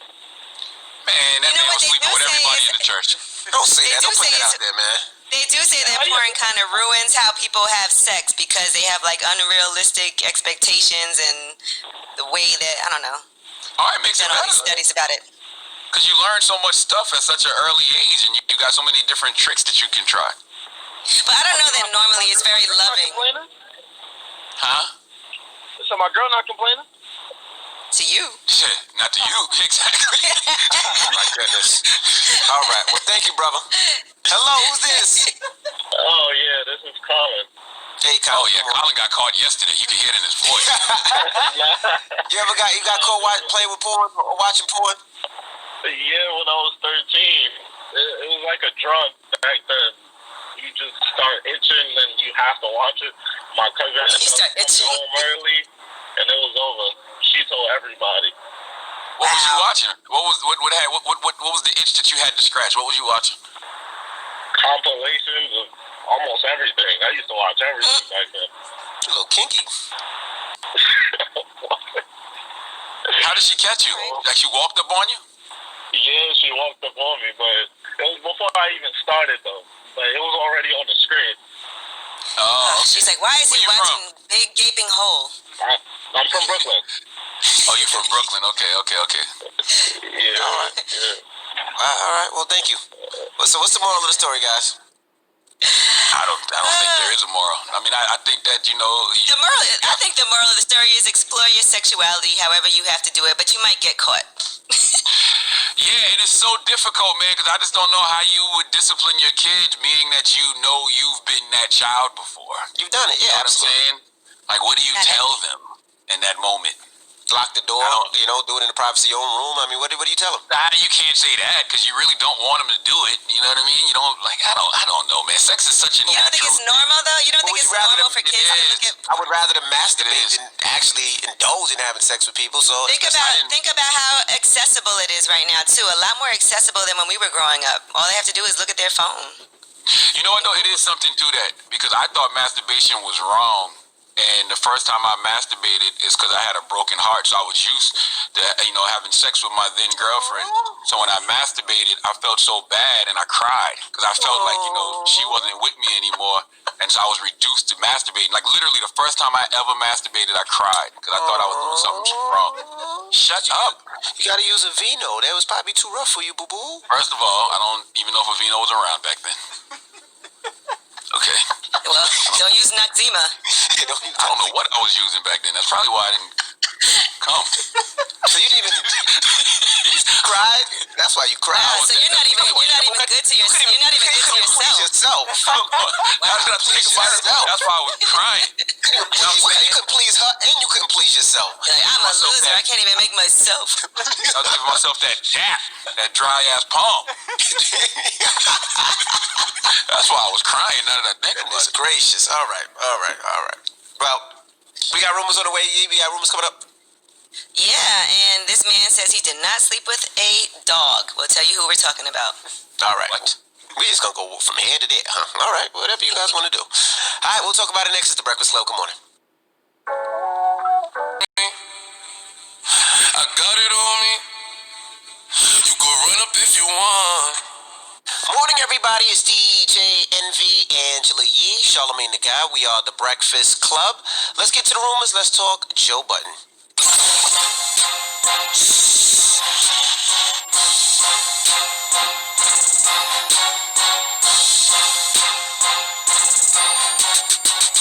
Man, that man was sleeping with everybody in the church. Don't say that. Don't put that out there, man. They do say that porn kind of ruins how people have sex because they have unrealistic expectations and the way that, I don't know. Oh, it makes it all these better. studies about it. Because you learn so much stuff at such an early age, and you got so many different tricks that you can try. But I don't know that normally it's very loving. Huh? So my girl not complaining? To you. Yeah, not to you. Exactly. My goodness. All right. Well, thank you, brother. Hello, who's this? Oh, yeah, this is Colin. Hey, Colin. Oh, yeah, Colin got caught yesterday. You can hear it in his voice. You got caught playing with porn or watching porn? Yeah, when I was 13. It was like a drug back then. You just start itching and you have to watch it. My cousin ended up home early, and it was over. She told everybody. What was you watching? What was the itch that you had to scratch? What was you watching? Compilations of almost everything. I used to watch everything back then. A little kinky. How did she catch you? Like she walked up on you? Yeah, she walked up on me, but it was before I even started though. But it was already on the screen. Oh, okay. She's like, why is he watching Big Gaping Hole? I'm from Brooklyn. Oh, you're from Brooklyn. Okay. Yeah. All right. Yeah. All right. Well, thank you. So, what's the moral of the story, guys? I don't think there is a moral. I mean, I think that I think the moral of the story is explore your sexuality however you have to do it, but you might get caught. Yeah, Yeah, and it's so difficult, man, because I just don't know how you would discipline your kids, meaning that you know you've been that child before. You've done it, yeah. You know what I'm saying? Like, what do you tell them in that moment? Lock the door, do it in the privacy of your own room. I mean, what do you tell them? You can't say that because you really don't want them to do it. You know what I mean? You don't I don't know, man. Sex is such a natural. You don't think it's normal though? You don't think it's normal for kids to look at? I would rather them masturbate than actually indulge in having sex with people. So think about how accessible it is right now too. A lot more accessible than when we were growing up. All they have to do is look at their phone. You know what though? It is something to that because I thought masturbation was wrong. And the first time I masturbated is because I had a broken heart. So I was used to, having sex with my then girlfriend. So when I masturbated, I felt so bad and I cried because I felt like, she wasn't with me anymore. And so I was reduced to masturbating. Like literally the first time I ever masturbated, I cried because I thought I was doing something wrong. Shut up. You gotta use a Vino. That was probably too rough for you, boo-boo. First of all, I don't even know if a Vino was around back then. Okay. Well, don't use Noxzema. I don't know what I was using back then. That's probably why I didn't come. So you didn't even cry? That's why you cried. So you're not even good to yourself. You're not even good to yourself. How did I please yourself? That's why I was crying. You couldn't please her and you couldn't please yourself. Like, I'm a loser. I can't even make myself. I was giving myself that dry ass palm. That's why I was crying. Now that I think about it. Gracious. All right. Well, we got rumors on the way. We got rumors coming up. Yeah, and this man says he did not sleep with a dog. We'll tell you who we're talking about. All right. What? We just gonna go from here to there, huh? All right. Whatever you guys want to do. All right. We'll talk about it next. It's the Breakfast Club. Good morning. I got it on me. You go run up if you want. Morning, everybody. It's DJ Envy, Angela Yee, Charlamagne the Guy. We are the Breakfast Club. Let's get to the rumors. Let's talk Joe Budden.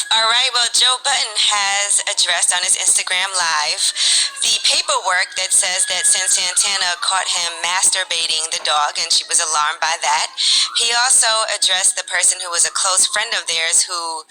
All right, well, Joe Budden has addressed on his Instagram Live the paperwork that says that since Santana caught him masturbating the dog and she was alarmed by that. He also addressed the person who was a close friend of theirs who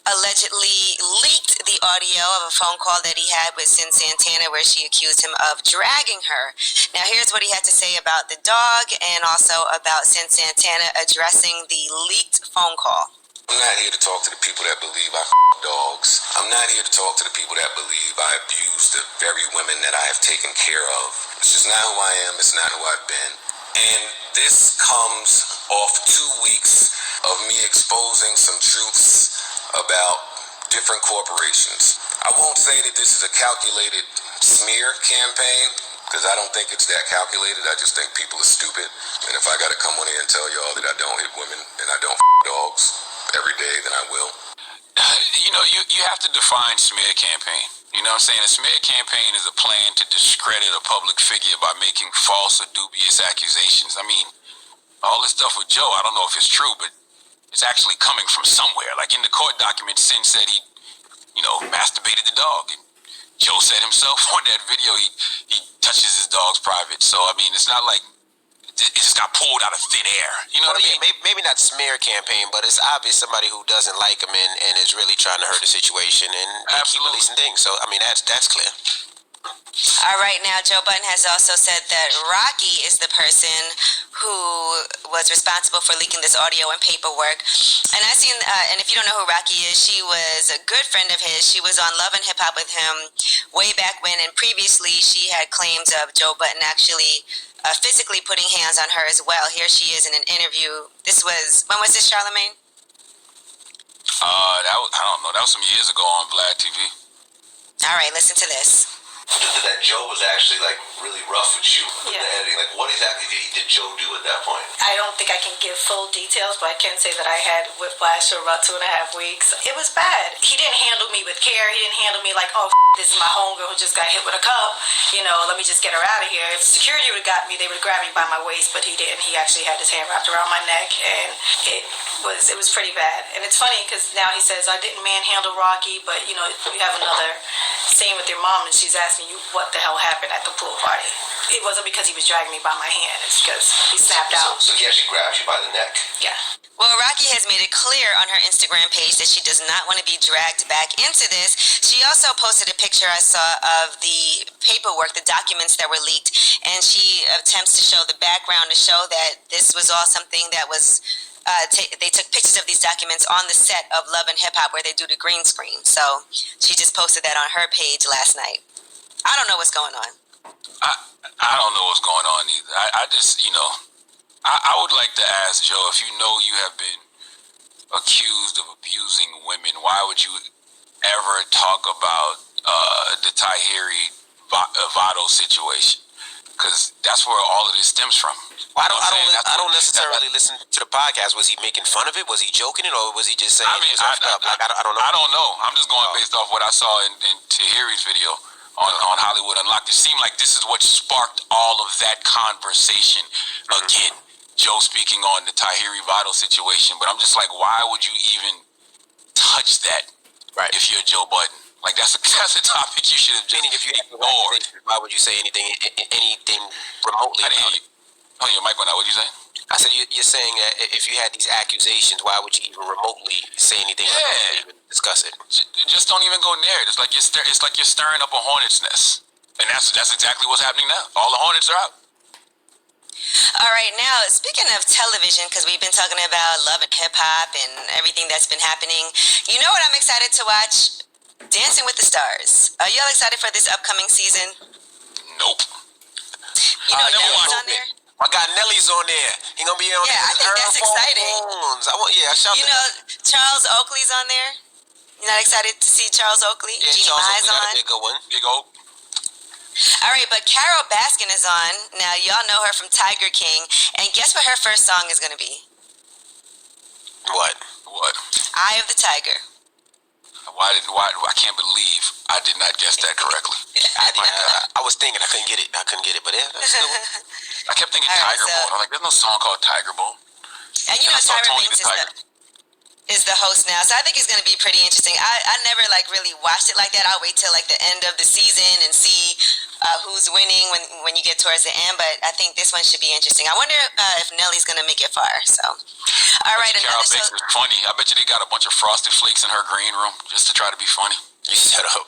allegedly leaked the audio of a phone call that he had with Sin Santana where she accused him of dragging her. Now, here's what he had to say about the dog and also about Sin Santana addressing the leaked phone call. I'm not here to talk to the people that believe I dogs. I'm not here to talk to the people that believe I abuse the very women that I have taken care of. It's just not who I am. It's not who I've been. And this comes off 2 weeks of me exposing some truths about different corporations. I won't say that this is a calculated smear campaign, because I don't think it's that calculated. I just think people are stupid. And if I got to come on here and tell y'all that I don't hit women and I don't dogs every day, then I will. You have to define smear campaign. You know what I'm saying? A smear campaign is a plan to discredit a public figure by making false or dubious accusations. I mean, all this stuff with Joe, I don't know if it's true, but it's actually coming from somewhere. Like in the court documents, Sin said he, masturbated the dog. And Joe said himself on that video he touches his dog's private. So, I mean, it's not like it just got pulled out of thin air. You know what I mean? Maybe not smear campaign, but it's obvious somebody who doesn't like him and is really trying to hurt the situation and keep releasing things. So, I mean, that's clear. All right, now Joe Budden has also said that Rocky is the person who was responsible for leaking this audio and paperwork. And I seen, and if you don't know who Rocky is, she was a good friend of his. She was on Love and Hip Hop with him way back when, and previously she had claims of Joe Budden actually physically putting hands on her as well. Here she is in an interview. When was this, Charlamagne? I don't know. That was some years ago on Vlad TV. All right, listen to this. That Joe was actually really rough with you with the editing. What exactly did Joe do at that point? I don't think I can give full details, but I can say that I had whiplash for about 2.5 weeks. It was bad. He didn't handle me with care. He didn't handle me like, oh, this is my homegirl who just got hit with a cup. Let me just get her out of here. If security would have got me, they would have grabbed me by my waist, but he didn't. He actually had his hand wrapped around my neck, and it was pretty bad. And it's funny because now he says, I didn't manhandle Rocky, but you have another scene with your mom, and she's asking you what the hell happened at the pool party. It wasn't because he was dragging me by my hand. It's because he snapped out. So he actually grabbed you by the neck. Yeah. Well, Rocky has made it clear on her Instagram page that she does not want to be dragged back into this. She also posted a picture I saw of the paperwork, the documents that were leaked, and she attempts to show the background to show that this was all something that was, they took pictures of these documents on the set of Love and Hip Hop where they do the green screen. So she just posted that on her page last night. I don't know what's going on. I don't know what's going on either. I just, I would like to ask Joe, if you know you have been accused of abusing women, why would you ever talk about the Tahiri Votto situation? Because that's where all of this stems from. Well, I don't necessarily listen to the podcast. Was he making fun of it? Was he joking it, or was he just saying it was effed up? I don't know. I don't know. I'm just going based off what I saw in Tahiri's video on Hollywood Unlocked. It seemed like this is what sparked all of that conversation again. Joe speaking on the Tahiri Votto situation, but I'm just like, why would you even touch that? Right. If you're Joe Budden, like that's a topic you should have just ignored. Why would you say anything remotely? I didn't hear you. Oh, your mic went out. What did you say? I said you're saying that if you had these accusations, why would you even remotely say anything? Yeah. Like even discuss it. Just don't even go near it. It's like you're stirring up a hornet's nest, and that's exactly what's happening now. All the hornets are out. All right, now, speaking of television, because we've been talking about Love and Hip Hop and everything that's been happening, you know what I'm excited to watch? Dancing with the Stars. Are y'all excited for this upcoming season? Nope. You know Nelly's on there? My guy Nelly's on there. He gonna be on there. Yeah, I think that's exciting. Charles Oakley's on there. You're not excited to see Charles Oakley? Yeah, Jeannie Charles Mai's Oakley, on. big good one. Big old. All right, but Carol Baskin is on. Now, y'all know her from Tiger King. And guess what her first song is going to be? What? Eye of the Tiger. Why? I can't believe I did not guess that correctly. I was thinking I couldn't get it. But yeah, that's good. I kept thinking Tiger Bone. I'm like, there's no song called Tiger Bone. And you know, Tyra Banks is the host now, so I think it's going to be pretty interesting. I never really watched it like that. I'll wait till the end of the season and see who's winning when you get towards the end. But I think this one should be interesting. I wonder if Nelly's going to make it far. So, all right, Carol Banks is funny. I bet you they got a bunch of Frosted Flakes in her green room just to try to be funny. You shut up.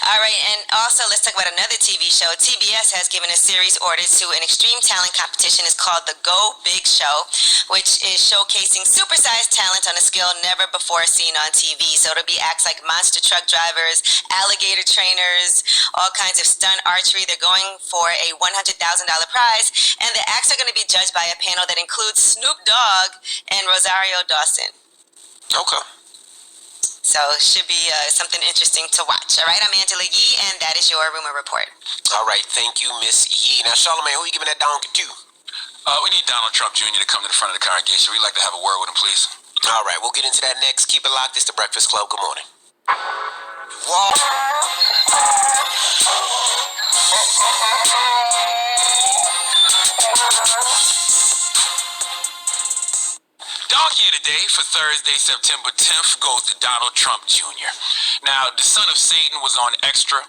All right, and also let's talk about another TV show. TBS has given a series orders to an extreme talent competition. It's called The Go Big Show, which is showcasing supersized talent on a scale never before seen on TV. So it'll be acts like monster truck drivers, alligator trainers, all kinds of stunt archery. They're going for a $100,000 prize, and the acts are going to be judged by a panel that includes Snoop Dogg and Rosario Dawson. Okay. So it should be something interesting to watch. All right, I'm Angela Yee, and that is your Rumor Report. All right, thank you, Miss Yee. Now, Charlamagne, who you giving that donkey to? We need Donald Trump Jr. to come to the front of the congregation. We'd like to have a word with him, please. All right, we'll get into that next. Keep it locked. It's The Breakfast Club. Good morning. Donkey of the day for Thursday, September 10th goes to Donald Trump Jr. Now, the son of Satan was on Extra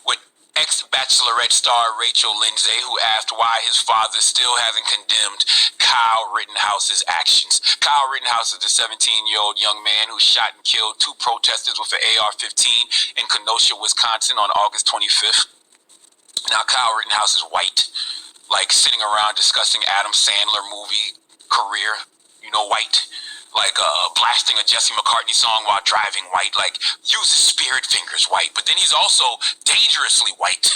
with ex-Bachelorette star Rachel Lindsay, who asked why his father still hasn't condemned Kyle Rittenhouse's actions. Kyle Rittenhouse is the 17-year-old young man who shot and killed two protesters with an AR-15 in Kenosha, Wisconsin on August 25th. Now, Kyle Rittenhouse is white, sitting around discussing Adam Sandler movie career, white, blasting a Jesse McCartney song while driving white, uses spirit fingers white, but then he's also dangerously white.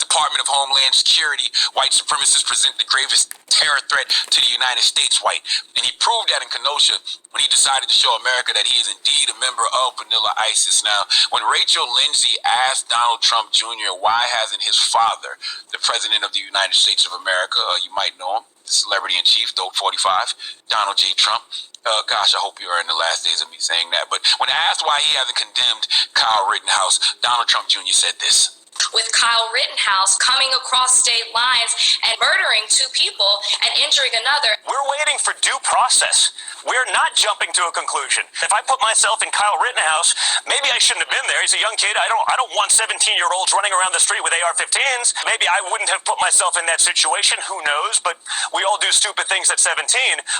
Department of Homeland Security, white supremacists present the gravest terror threat to the United States white. And he proved that in Kenosha when he decided to show America that he is indeed a member of Vanilla ISIS. Now, when Rachel Lindsay asked Donald Trump Jr. why hasn't his father, the President of the United States of America, you might know him, celebrity in chief, Dope 45, Donald J. Trump, Gosh, I hope you are in the last days of me saying that. But when asked why he hasn't condemned Kyle Rittenhouse, Donald Trump Jr. said this. With Kyle Rittenhouse coming across state lines and murdering 2 people and injuring another. We're waiting for due process. We're not jumping to a conclusion. If I put myself in Kyle Rittenhouse, maybe I shouldn't have been there. He's a young kid. I don't want 17-year-olds running around the street with AR-15s. Maybe I wouldn't have put myself in that situation. Who knows? But we all do stupid things at 17.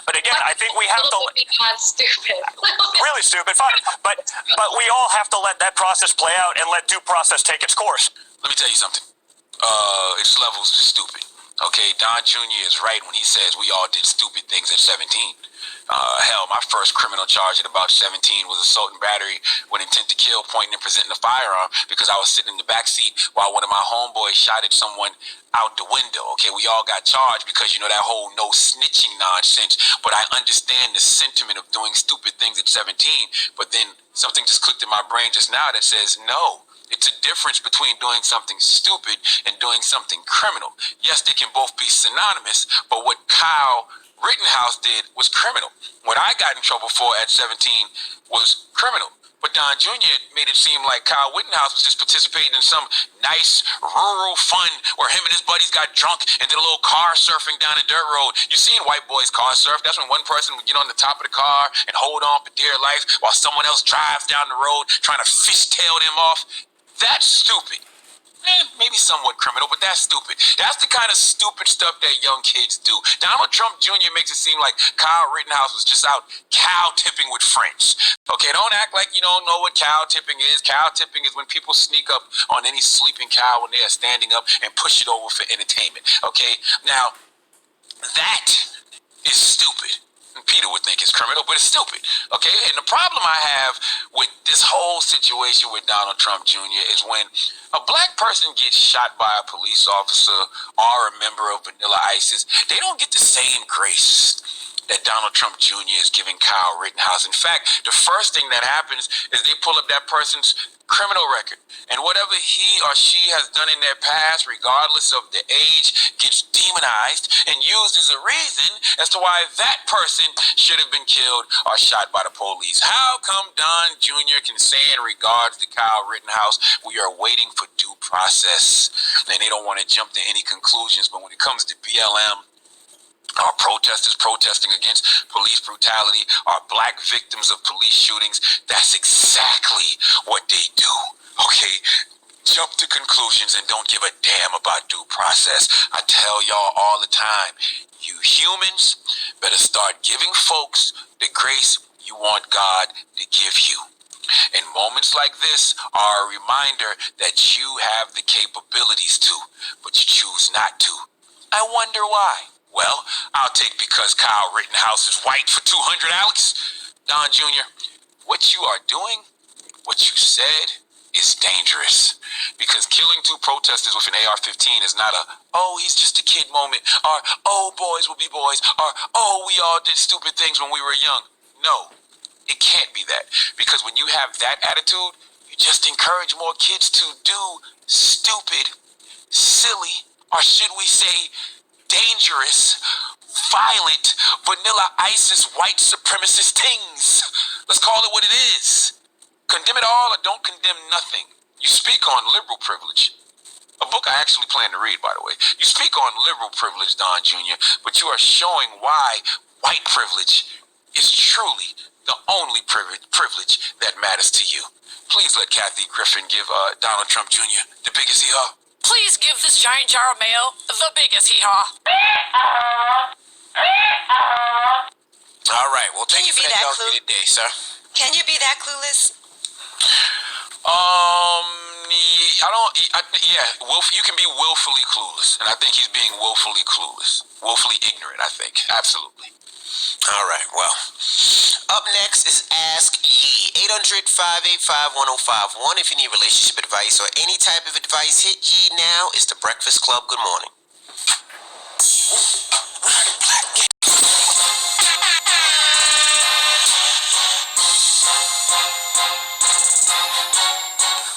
But again, I think we have to. Beyond stupid. Really stupid. Fine. But we all have to let that process play out and let due process take its course. Let me tell you something. It's levels to stupid. Okay, Don Jr. is right when he says we all did stupid things at 17. Hell, my first criminal charge at about 17 was assault and battery with intent to kill, pointing and presenting a firearm because I was sitting in the back seat while one of my homeboys shot at someone out the window. Okay, we all got charged because, you know, that whole no snitching nonsense, but I understand the sentiment of doing stupid things at 17, but then something just clicked in my brain just now that says no. It's a difference between doing something stupid and doing something criminal. Yes, they can both be synonymous, but what Kyle Rittenhouse did was criminal. What I got in trouble for at 17 was criminal. But Don Jr. made it seem like Kyle Rittenhouse was just participating in some nice rural fun where him and his buddies got drunk and did a little car surfing down a dirt road. You seen white boys car surf? That's when one person would get on the top of the car and hold on for dear life while someone else drives down the road trying to fishtail them off. That's stupid. Maybe somewhat criminal, but that's stupid. That's the kind of stupid stuff that young kids do. Donald Trump Jr. makes it seem like Kyle Rittenhouse was just out cow tipping with friends. Okay, don't act like you don't know what cow tipping is. Cow tipping is when people sneak up on any sleeping cow when they are standing up and push it over for entertainment. Okay, now that is stupid. Peter would think it's criminal, but it's stupid. Okay, and the problem I have with this whole situation with Donald Trump Jr. is when a black person gets shot by a police officer or a member of Vanilla ISIS, they don't get the same grace that Donald Trump Jr. is giving Kyle Rittenhouse. In fact, the first thing that happens is they pull up that person's criminal record, and whatever he or she has done in their past, regardless of the age, gets demonized and used as a reason as to why that person should have been killed or shot by the police. How come Don Jr. can say in regards to Kyle Rittenhouse, we are waiting for due process, and they don't want to jump to any conclusions, but when it comes to BLM, our protesters protesting against police brutality, our black victims of police shootings, that's exactly what they do, okay? Jump to conclusions and don't give a damn about due process. I tell y'all all the time, you humans better start giving folks the grace you want God to give you. And moments like this are a reminder that you have the capabilities to, but you choose not to. I wonder why. Well, I'll take because Kyle Rittenhouse is white for 200, Alex. Don Jr., what you are doing, what you said, is dangerous. Because killing 2 protesters with an AR-15 is not a, oh, he's just a kid moment, or, oh, boys will be boys, or, oh, we all did stupid things when we were young. No, it can't be that. Because when you have that attitude, you just encourage more kids to do stupid, silly, or should we say, dangerous, violent, vanilla ISIS white supremacist things. Let's call it what it is. Condemn it all or don't condemn nothing. You speak on liberal privilege. A book I actually plan to read, by the way. You speak on liberal privilege, Don Jr., but you are showing why white privilege is truly the only privilege that matters to you. Please let Kathy Griffin give Donald Trump Jr. the biggest hee-haw. Please give this giant jar of mayo the biggest hee-haw. All right, well, thank you for that dog today, sir. Can you be that clueless? You can be willfully clueless, and I think he's being willfully clueless, willfully ignorant, I think, absolutely. All right, well, up next is Ask Yee. 800-585-1051. If you need relationship advice or any type of advice, hit Yee now. It's the Breakfast Club. Good morning.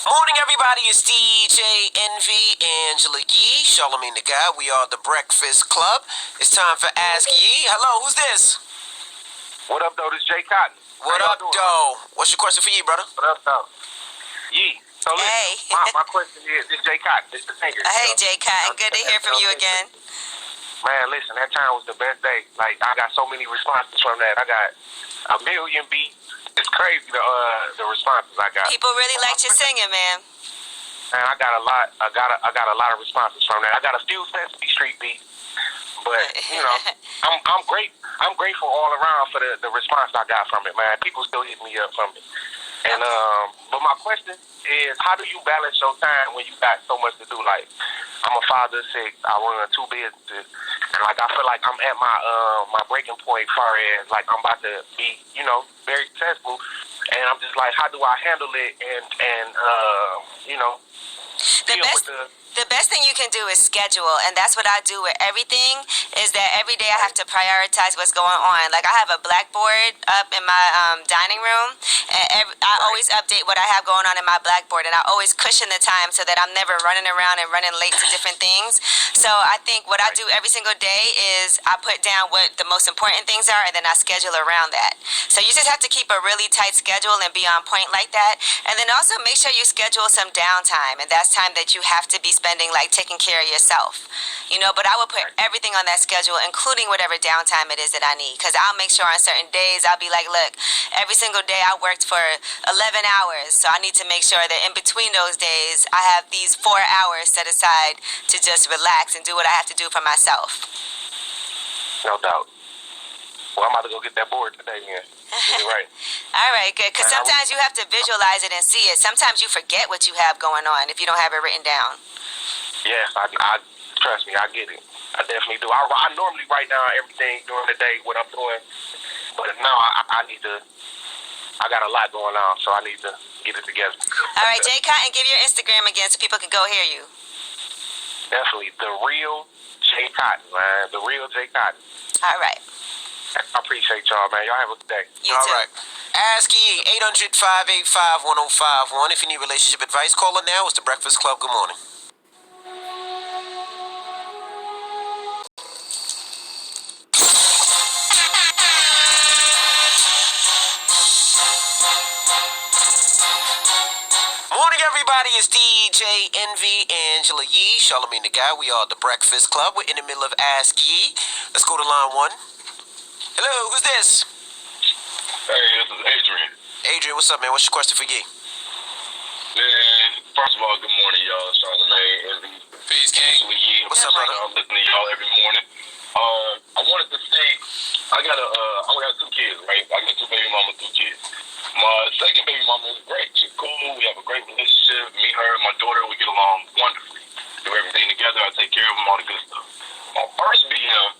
Morning, everybody. It's DJ Envy, Angela Yee, Charlamagne the Guy. We are the Breakfast Club. It's time for Ask Yee. Hello, who's this? What up, though? This Jay Cotton. What up, though? What's your question for you, brother? What up, though? Yee. So listen, my question is, this Jay Cotton, this the singer. Hey, Jay Cotton. Good to hear from you again. Man, listen, that time was the best day. Like, I got so many responses from that. I got 1 million beats. It's crazy, the responses I got. People really liked your singing, man. Man, I got a lot. I got a lot of responses from that. I got a few Sesame Street beats, but you know, I'm grateful all around for the response I got from it, man. People still hit me up from it. And but my question is, how do you balance your time when you got so much to do? Like, I'm a father of 6. I run 2 businesses, and like I feel like I'm at my breaking point, far as like I'm about to be, you know, very successful. And I'm just like, how do I handle it and you know, deal with The best thing you can do is schedule, and that's what I do with everything, is that every day I have to prioritize what's going on. Like, I have a blackboard up in my dining room, and I always update what I have going on in my blackboard, and I always cushion the time so that I'm never running around and running late to different things. So I think what I do every single day is I put down what the most important things are, and then I schedule around that. So you just have to keep a really tight schedule and be on point like that, and then also make sure you schedule some downtime, and that's time that you have to be spending, like, taking care of yourself, you know. But I will put everything on that schedule, including whatever downtime it is that I need, because I'll make sure on certain days I'll be like, look, every single day I worked for 11 hours, so I need to make sure that in between those days I have these 4 hours set aside to just relax and do what I have to do for myself. No doubt. Well, I'm about to go get that board today, man. You're right. All right, good. Because sometimes you have to visualize it and see it. Sometimes you forget what you have going on if you don't have it written down. Yes, I trust me, I get it. I definitely do. I normally write down everything during the day, what I'm doing. But now I need to, I got a lot going on, so I need to get it together. All right, Jay Cotton, give your Instagram again so people can go hear you. Definitely. The Real Jay Cotton, man. The Real Jay Cotton. All right. I appreciate y'all, man. Y'all have a good day. You too. All right. Ask E, 800-585-1051. If you need relationship advice, call her now. It's The Breakfast Club. Good morning. Morning, everybody. It's DJ Envy, Angela Yee, Charlamagne the Guy. We are The Breakfast Club. We're in the middle of Ask Yee. Let's go to line 1. Hello, who's this? Hey, this is Adrian. Adrian, what's up, man? What's your question for Yee? Man, first of all, good morning, y'all. Charlamagne, Envy. Peace, King. Yee. What's up, brother? I'm listening to y'all every morning. I wanted to say, I only got 2 kids, right? I got 2 baby mamas, 2 kids. My second baby mama is great. She's cool. We have a great relationship. Me, her, and my daughter, we get along wonderfully. Do everything together. I take care of them, all the good stuff. My first BM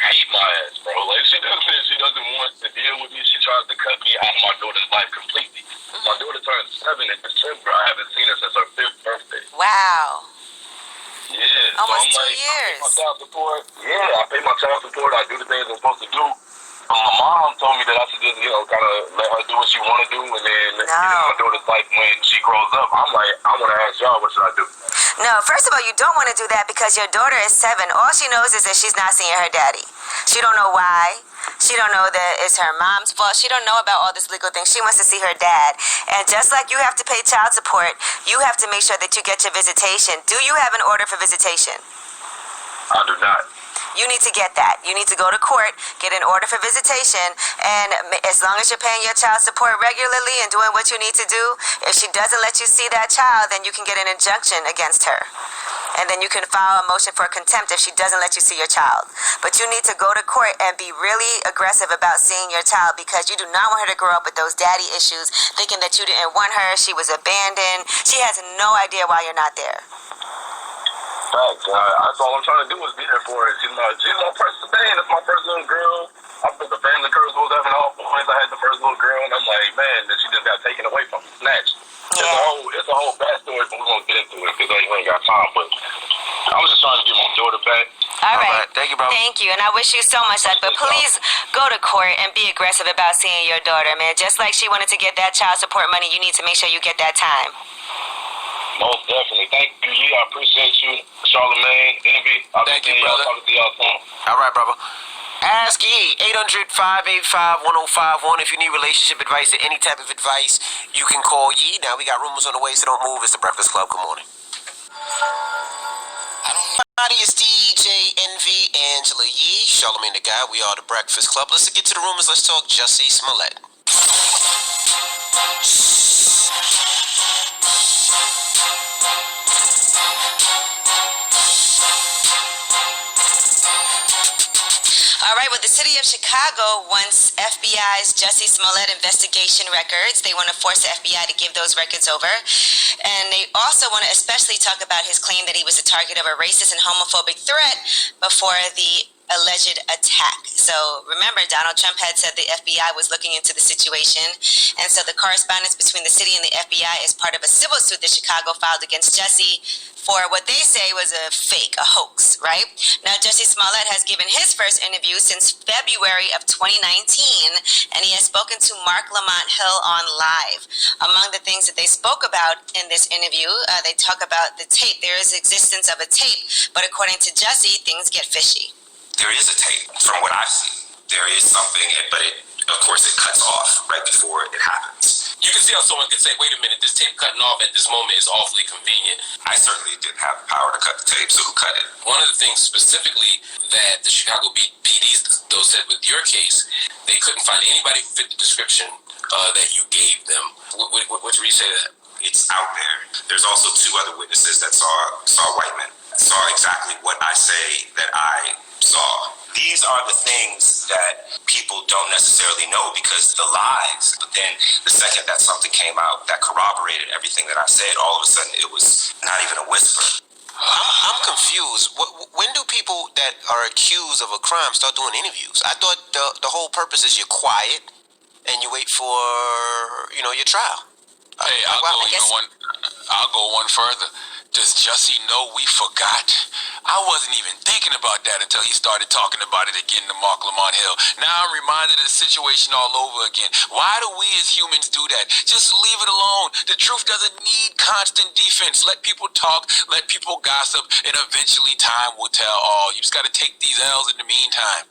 hate my ass, bro. Like, she doesn't want to deal with me. She tries to cut me out of my daughter's life completely. My daughter turned 7 in December. I haven't seen her since her 5th birthday. Wow. Yeah. Almost so 2 years. I pay my child support. Yeah, I pay my child support. I do the things I'm supposed to do. My mom told me that I should just, kind of let her do what she want to do, and then get in my daughter's life when she grows up. I'm like, I want to ask y'all, what should I do? No, first of all, you don't want to do that because your daughter is 7. All she knows is that she's not seeing her daddy. She don't know why. She don't know that it's her mom's fault. She don't know about all this legal thing. She wants to see her dad. And just like you have to pay child support, you have to make sure that you get your visitation. Do you have an order for visitation? I do not. You need to get that. You need to go to court, get an order for visitation, and as long as you're paying your child support regularly and doing what you need to do, if she doesn't let you see that child, then you can get an injunction against her. And then you can file a motion for contempt if she doesn't let you see your child. But you need to go to court and be really aggressive about seeing your child, because you do not want her to grow up with those daddy issues, thinking that you didn't want her, she was abandoned. She has no idea why you're not there. Facts. That's all I'm trying to do is be there for her. She's my person today, and it's my first little girl. I put the family curse was having all boys. I had the first little girl, and I'm like, man, that she just got taken away from me, snatched. Yeah. It's a whole bad story, but we're going to get into it because I ain't got time. But I was just trying to get my daughter back. All right. Thank you, bro. Thank you, and I wish you so much luck. But please go to court and be aggressive about seeing your daughter, man. Just like she wanted to get that child support money, you need to make sure you get that time. Most definitely. Thank you, Yee. I appreciate you. Charlamagne, Envy. Thank you, brother. I'll talk to y'all soon. All right, brother. Ask Yee, 800-585-1051. If you need relationship advice or any type of advice, you can call Yee. Now, we got rumors on the way, so don't move. It's the Breakfast Club. Good morning. It's DJ Envy, Angela Yee, Charlamagne the Guy. We are the Breakfast Club. Let's get to the rumors. Let's talk Jussie Smollett. All right, well, the city of Chicago wants FBI's Jussie Smollett investigation records. They want to force the FBI to give those records over. And they also want to especially talk about his claim that he was the target of a racist and homophobic threat before the alleged attack. So remember, Donald Trump had said the FBI was looking into the situation. And so the correspondence between the city and the FBI is part of a civil suit that Chicago filed against Jussie for what they say was a fake, a hoax, right? Now, Jussie Smollett has given his first interview since February of 2019, and he has spoken to Mark Lamont Hill on Live. Among the things that they spoke about in this interview, they talk about the tape. There is existence of a tape, but according to Jussie, things get fishy. There is a tape from what I've seen. There is something, but of course it cuts off right before it happens. You can see how someone can say, wait a minute, this tape cutting off at this moment is awfully convenient. I certainly didn't have the power to cut the tape, so who cut it? One of the things specifically that the Chicago PDs, though, said with your case, they couldn't find anybody who fit the description that you gave them. What do you say to that? It's out there. There's also two other witnesses that saw white men. Saw exactly what I say that I saw. These are the things that people don't necessarily know because the lies. But then the second that something came out that corroborated everything that I said, all of a sudden it was not even a whisper. I'm confused. When do people that are accused of a crime start doing interviews? I thought the whole purpose is you're quiet and you wait for, your trial. Hey, I'll go one further. Does Jussie know we forgot? I wasn't even thinking about that until he started talking about it again to Mark Lamont Hill. Now I'm reminded of the situation all over again. Why do we as humans do that? Just leave it alone. The truth doesn't need constant defense. Let people talk, let people gossip, and eventually time will tell all. You just got to take these L's in the meantime.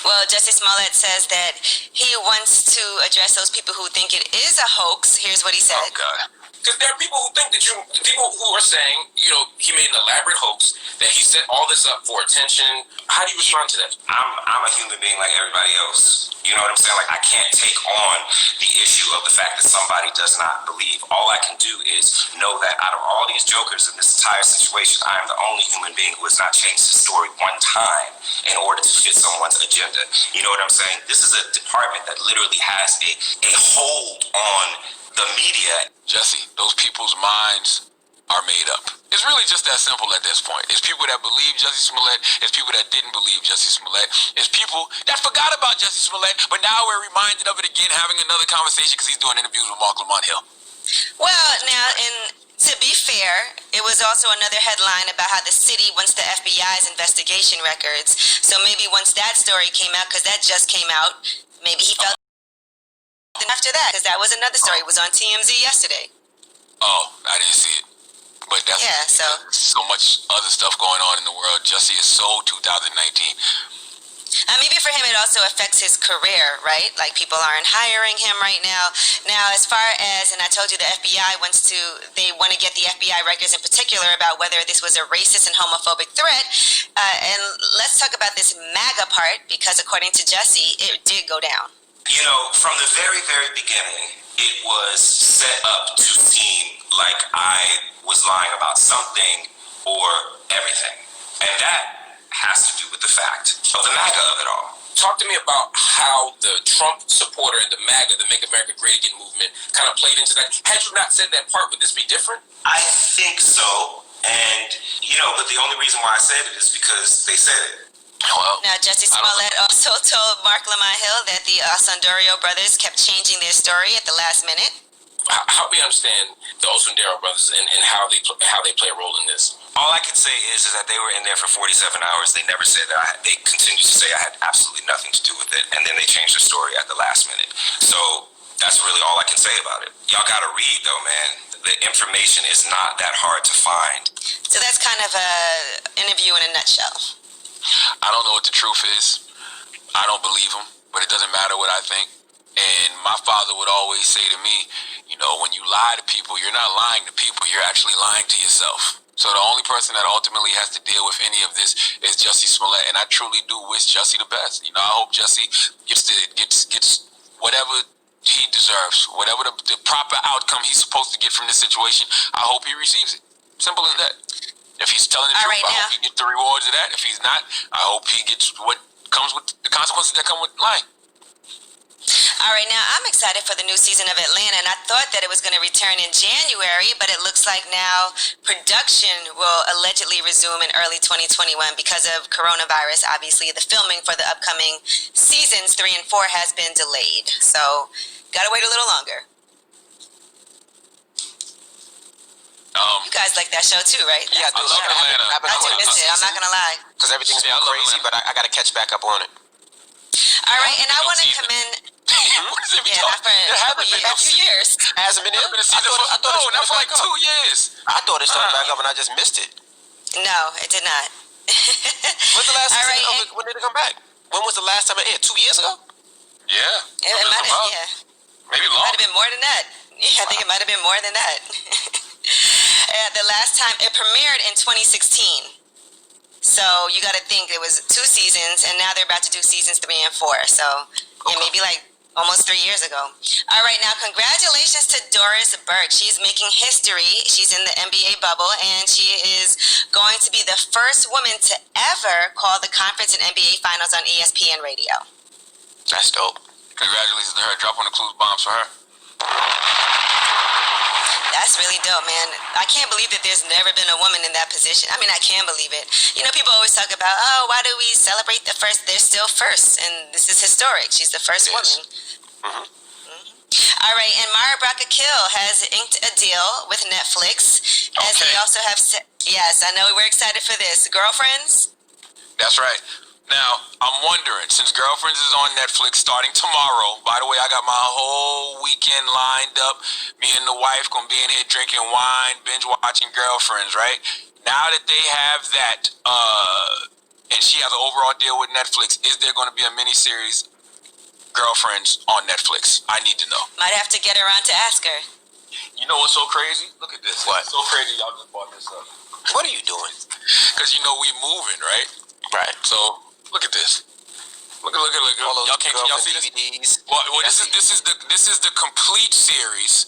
Well, Jussie Smollett says that he wants to address those people who think it is a hoax. Here's what he said. Oh, God. Because there are people who think that people who are saying, he made an elaborate hoax, that he set all this up for attention. How do you respond to that? I'm a human being like everybody else. You know what I'm saying? Like, I can't take on the issue of the fact that somebody does not believe. All I can do is know that out of all these jokers in this entire situation, I am the only human being who has not changed his story one time in order to fit someone's agenda. You know what I'm saying? This is a department that literally has a hold on the media. Jussie, those people's minds are made up. It's really just that simple at this point. It's people that believe Jussie Smollett. It's people that didn't believe Jussie Smollett. It's people that forgot about Jussie Smollett, but now we're reminded of it again, having another conversation because he's doing interviews with Mark Lamont Hill. Well, now, to be fair, it was also another headline about how the city wants the FBI's investigation records. So maybe once that story came out, because that just came out, maybe he felt after that, because that was another story. It was on TMZ yesterday. Oh, I didn't see it. But that's so much other stuff going on in the world. Jussie is so 2019. Maybe for him it also affects his career, right? Like, people aren't hiring him right now. Now, as far as, and I told you the FBI they want to get the FBI records in particular about whether this was a racist and homophobic threat. And let's talk about this MAGA part, because according to Jussie, it did go down. From the very, very beginning, it was set up to seem like I was lying about something or everything. And that has to do with the fact of the MAGA of it all. Talk to me about how the Trump supporter and the MAGA, the Make America Great Again movement, kind of played into that. Had you not said that part, would this be different? I think so. And, but the only reason why I said it is because they said it. Well, now, Jussie Smollett also told Mark Lamont Hill that the Osundero brothers kept changing their story at the last minute. Help me understand the Osundero brothers and how they play a role in this. All I can say is that they were in there for 47 hours. They never said that. They continued to say I had absolutely nothing to do with it, and then they changed their story at the last minute. So that's really all I can say about it. Y'all gotta read, though, man. The information is not that hard to find. So that's kind of a interview in a nutshell. I don't know what the truth is. I don't believe him, but it doesn't matter what I think. And my father would always say to me, you know, when you lie to people, you're not lying to people, you're actually lying to yourself. So the only person that ultimately has to deal with any of this is Jussie Smollett, and I truly do wish Jussie the best. You know, I hope Jussie gets whatever he deserves, whatever the proper outcome he's supposed to get from this situation. I hope he receives it. Simple as that. If he's telling the truth, I hope he gets the rewards of that. If he's not, I hope he gets what comes with the consequences that come with lying. All right, now I'm excited for the new season of Atlanta, and I thought that it was going to return in January, but it looks like now production will allegedly resume in early 2021 because of coronavirus. Obviously, the filming for the upcoming seasons 3 and 4 has been delayed, so gotta wait a little longer. You guys like that show too, right? Yeah, I love Atlanta. I do miss it, I'm not gonna lie. Because everything's been crazy, but I got to catch back up on it. All right, and I want to commend... a few years. Hasn't been in? I thought not for like 2 years. I thought it started back up and I just missed it. No, it did not. When's the last season of it? When did it come back? When was the last time it aired? 2 years ago? Yeah. It might have, Maybe long. It might have been more than that. Yeah, I think it might have been more than that. The last time it premiered in 2016. So you got to think it was 2 seasons, and now they're about to do seasons 3 and 4. So yeah, maybe like almost 3 years ago. All right, now congratulations to Doris Burke. She's making history. She's in the NBA bubble, and she is going to be the first woman to ever call the conference and NBA finals on ESPN radio. That's dope. Congratulations to her. Drop one of the clues bombs for her. That's really dope, man. I can't believe that there's never been a woman in that position. I mean, I can believe it. You know, people always talk about, oh, why do we celebrate the first? They're still first, and this is historic. She's the first woman. All right, and Mara Brock-Akil has inked a deal with Netflix. As they also have said, yes, I know we're excited for this. Girlfriends? That's right. Now, I'm wondering, since Girlfriends is on Netflix starting tomorrow, by the way, I got my whole weekend lined up. Me and the wife gonna be in here drinking wine, binge watching Girlfriends, right? Now that they have that, and she has an overall deal with Netflix, is there gonna be a miniseries Girlfriends on Netflix? I need to know. Might have to get around to ask her. You know what's so crazy? Look at this. What? It's so crazy y'all just brought this up. What are you doing? Because you know we moving, right? Right. So look at this. Look. All those Y'all can y'all see DVDs. this? Well, this is the complete series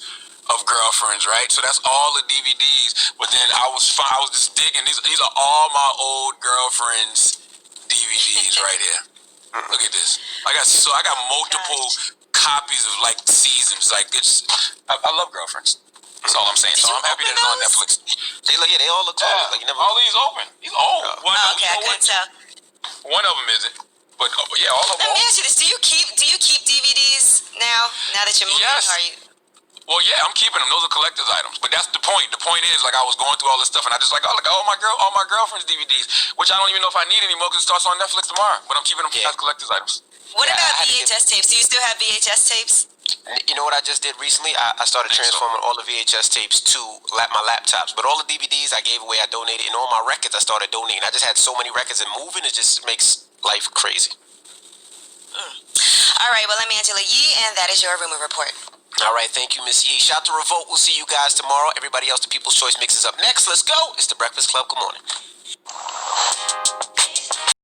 of Girlfriends, right? So that's all the DVDs. But then I was just digging. These are all my old Girlfriends DVDs right here. Look at this. I got multiple copies of like seasons. Like I love Girlfriends. That's all I'm saying. So I'm happy that it's on Netflix. They all look closed. Like you never. All these open. These old. Okay, I couldn't tell. One of them isn't, but yeah, all of them. Let me ask you this: Do you keep DVDs now that you're moving? Yes. Or are you... Well, yeah, I'm keeping them. Those are collector's items. But that's the point. The point is, like, I was going through all this stuff, and I just like, all my Girlfriend's DVDs, which I don't even know if I need anymore because it starts on Netflix tomorrow. But I'm keeping them as collector's items. What about VHS tapes? Do you still have VHS tapes? You know what I just did recently? I started transforming all the VHS tapes to my laptops. But all the DVDs I gave away, I donated. And all my records, I started donating. I just had so many records and moving, it just makes life crazy. All right, well, I'm Angela Yee, and that is your rumor report. All right, thank you, Miss Yee. Shout to Revolt. We'll see you guys tomorrow. Everybody else, the People's Choice Mix is up next. Let's go. It's the Breakfast Club. Good morning.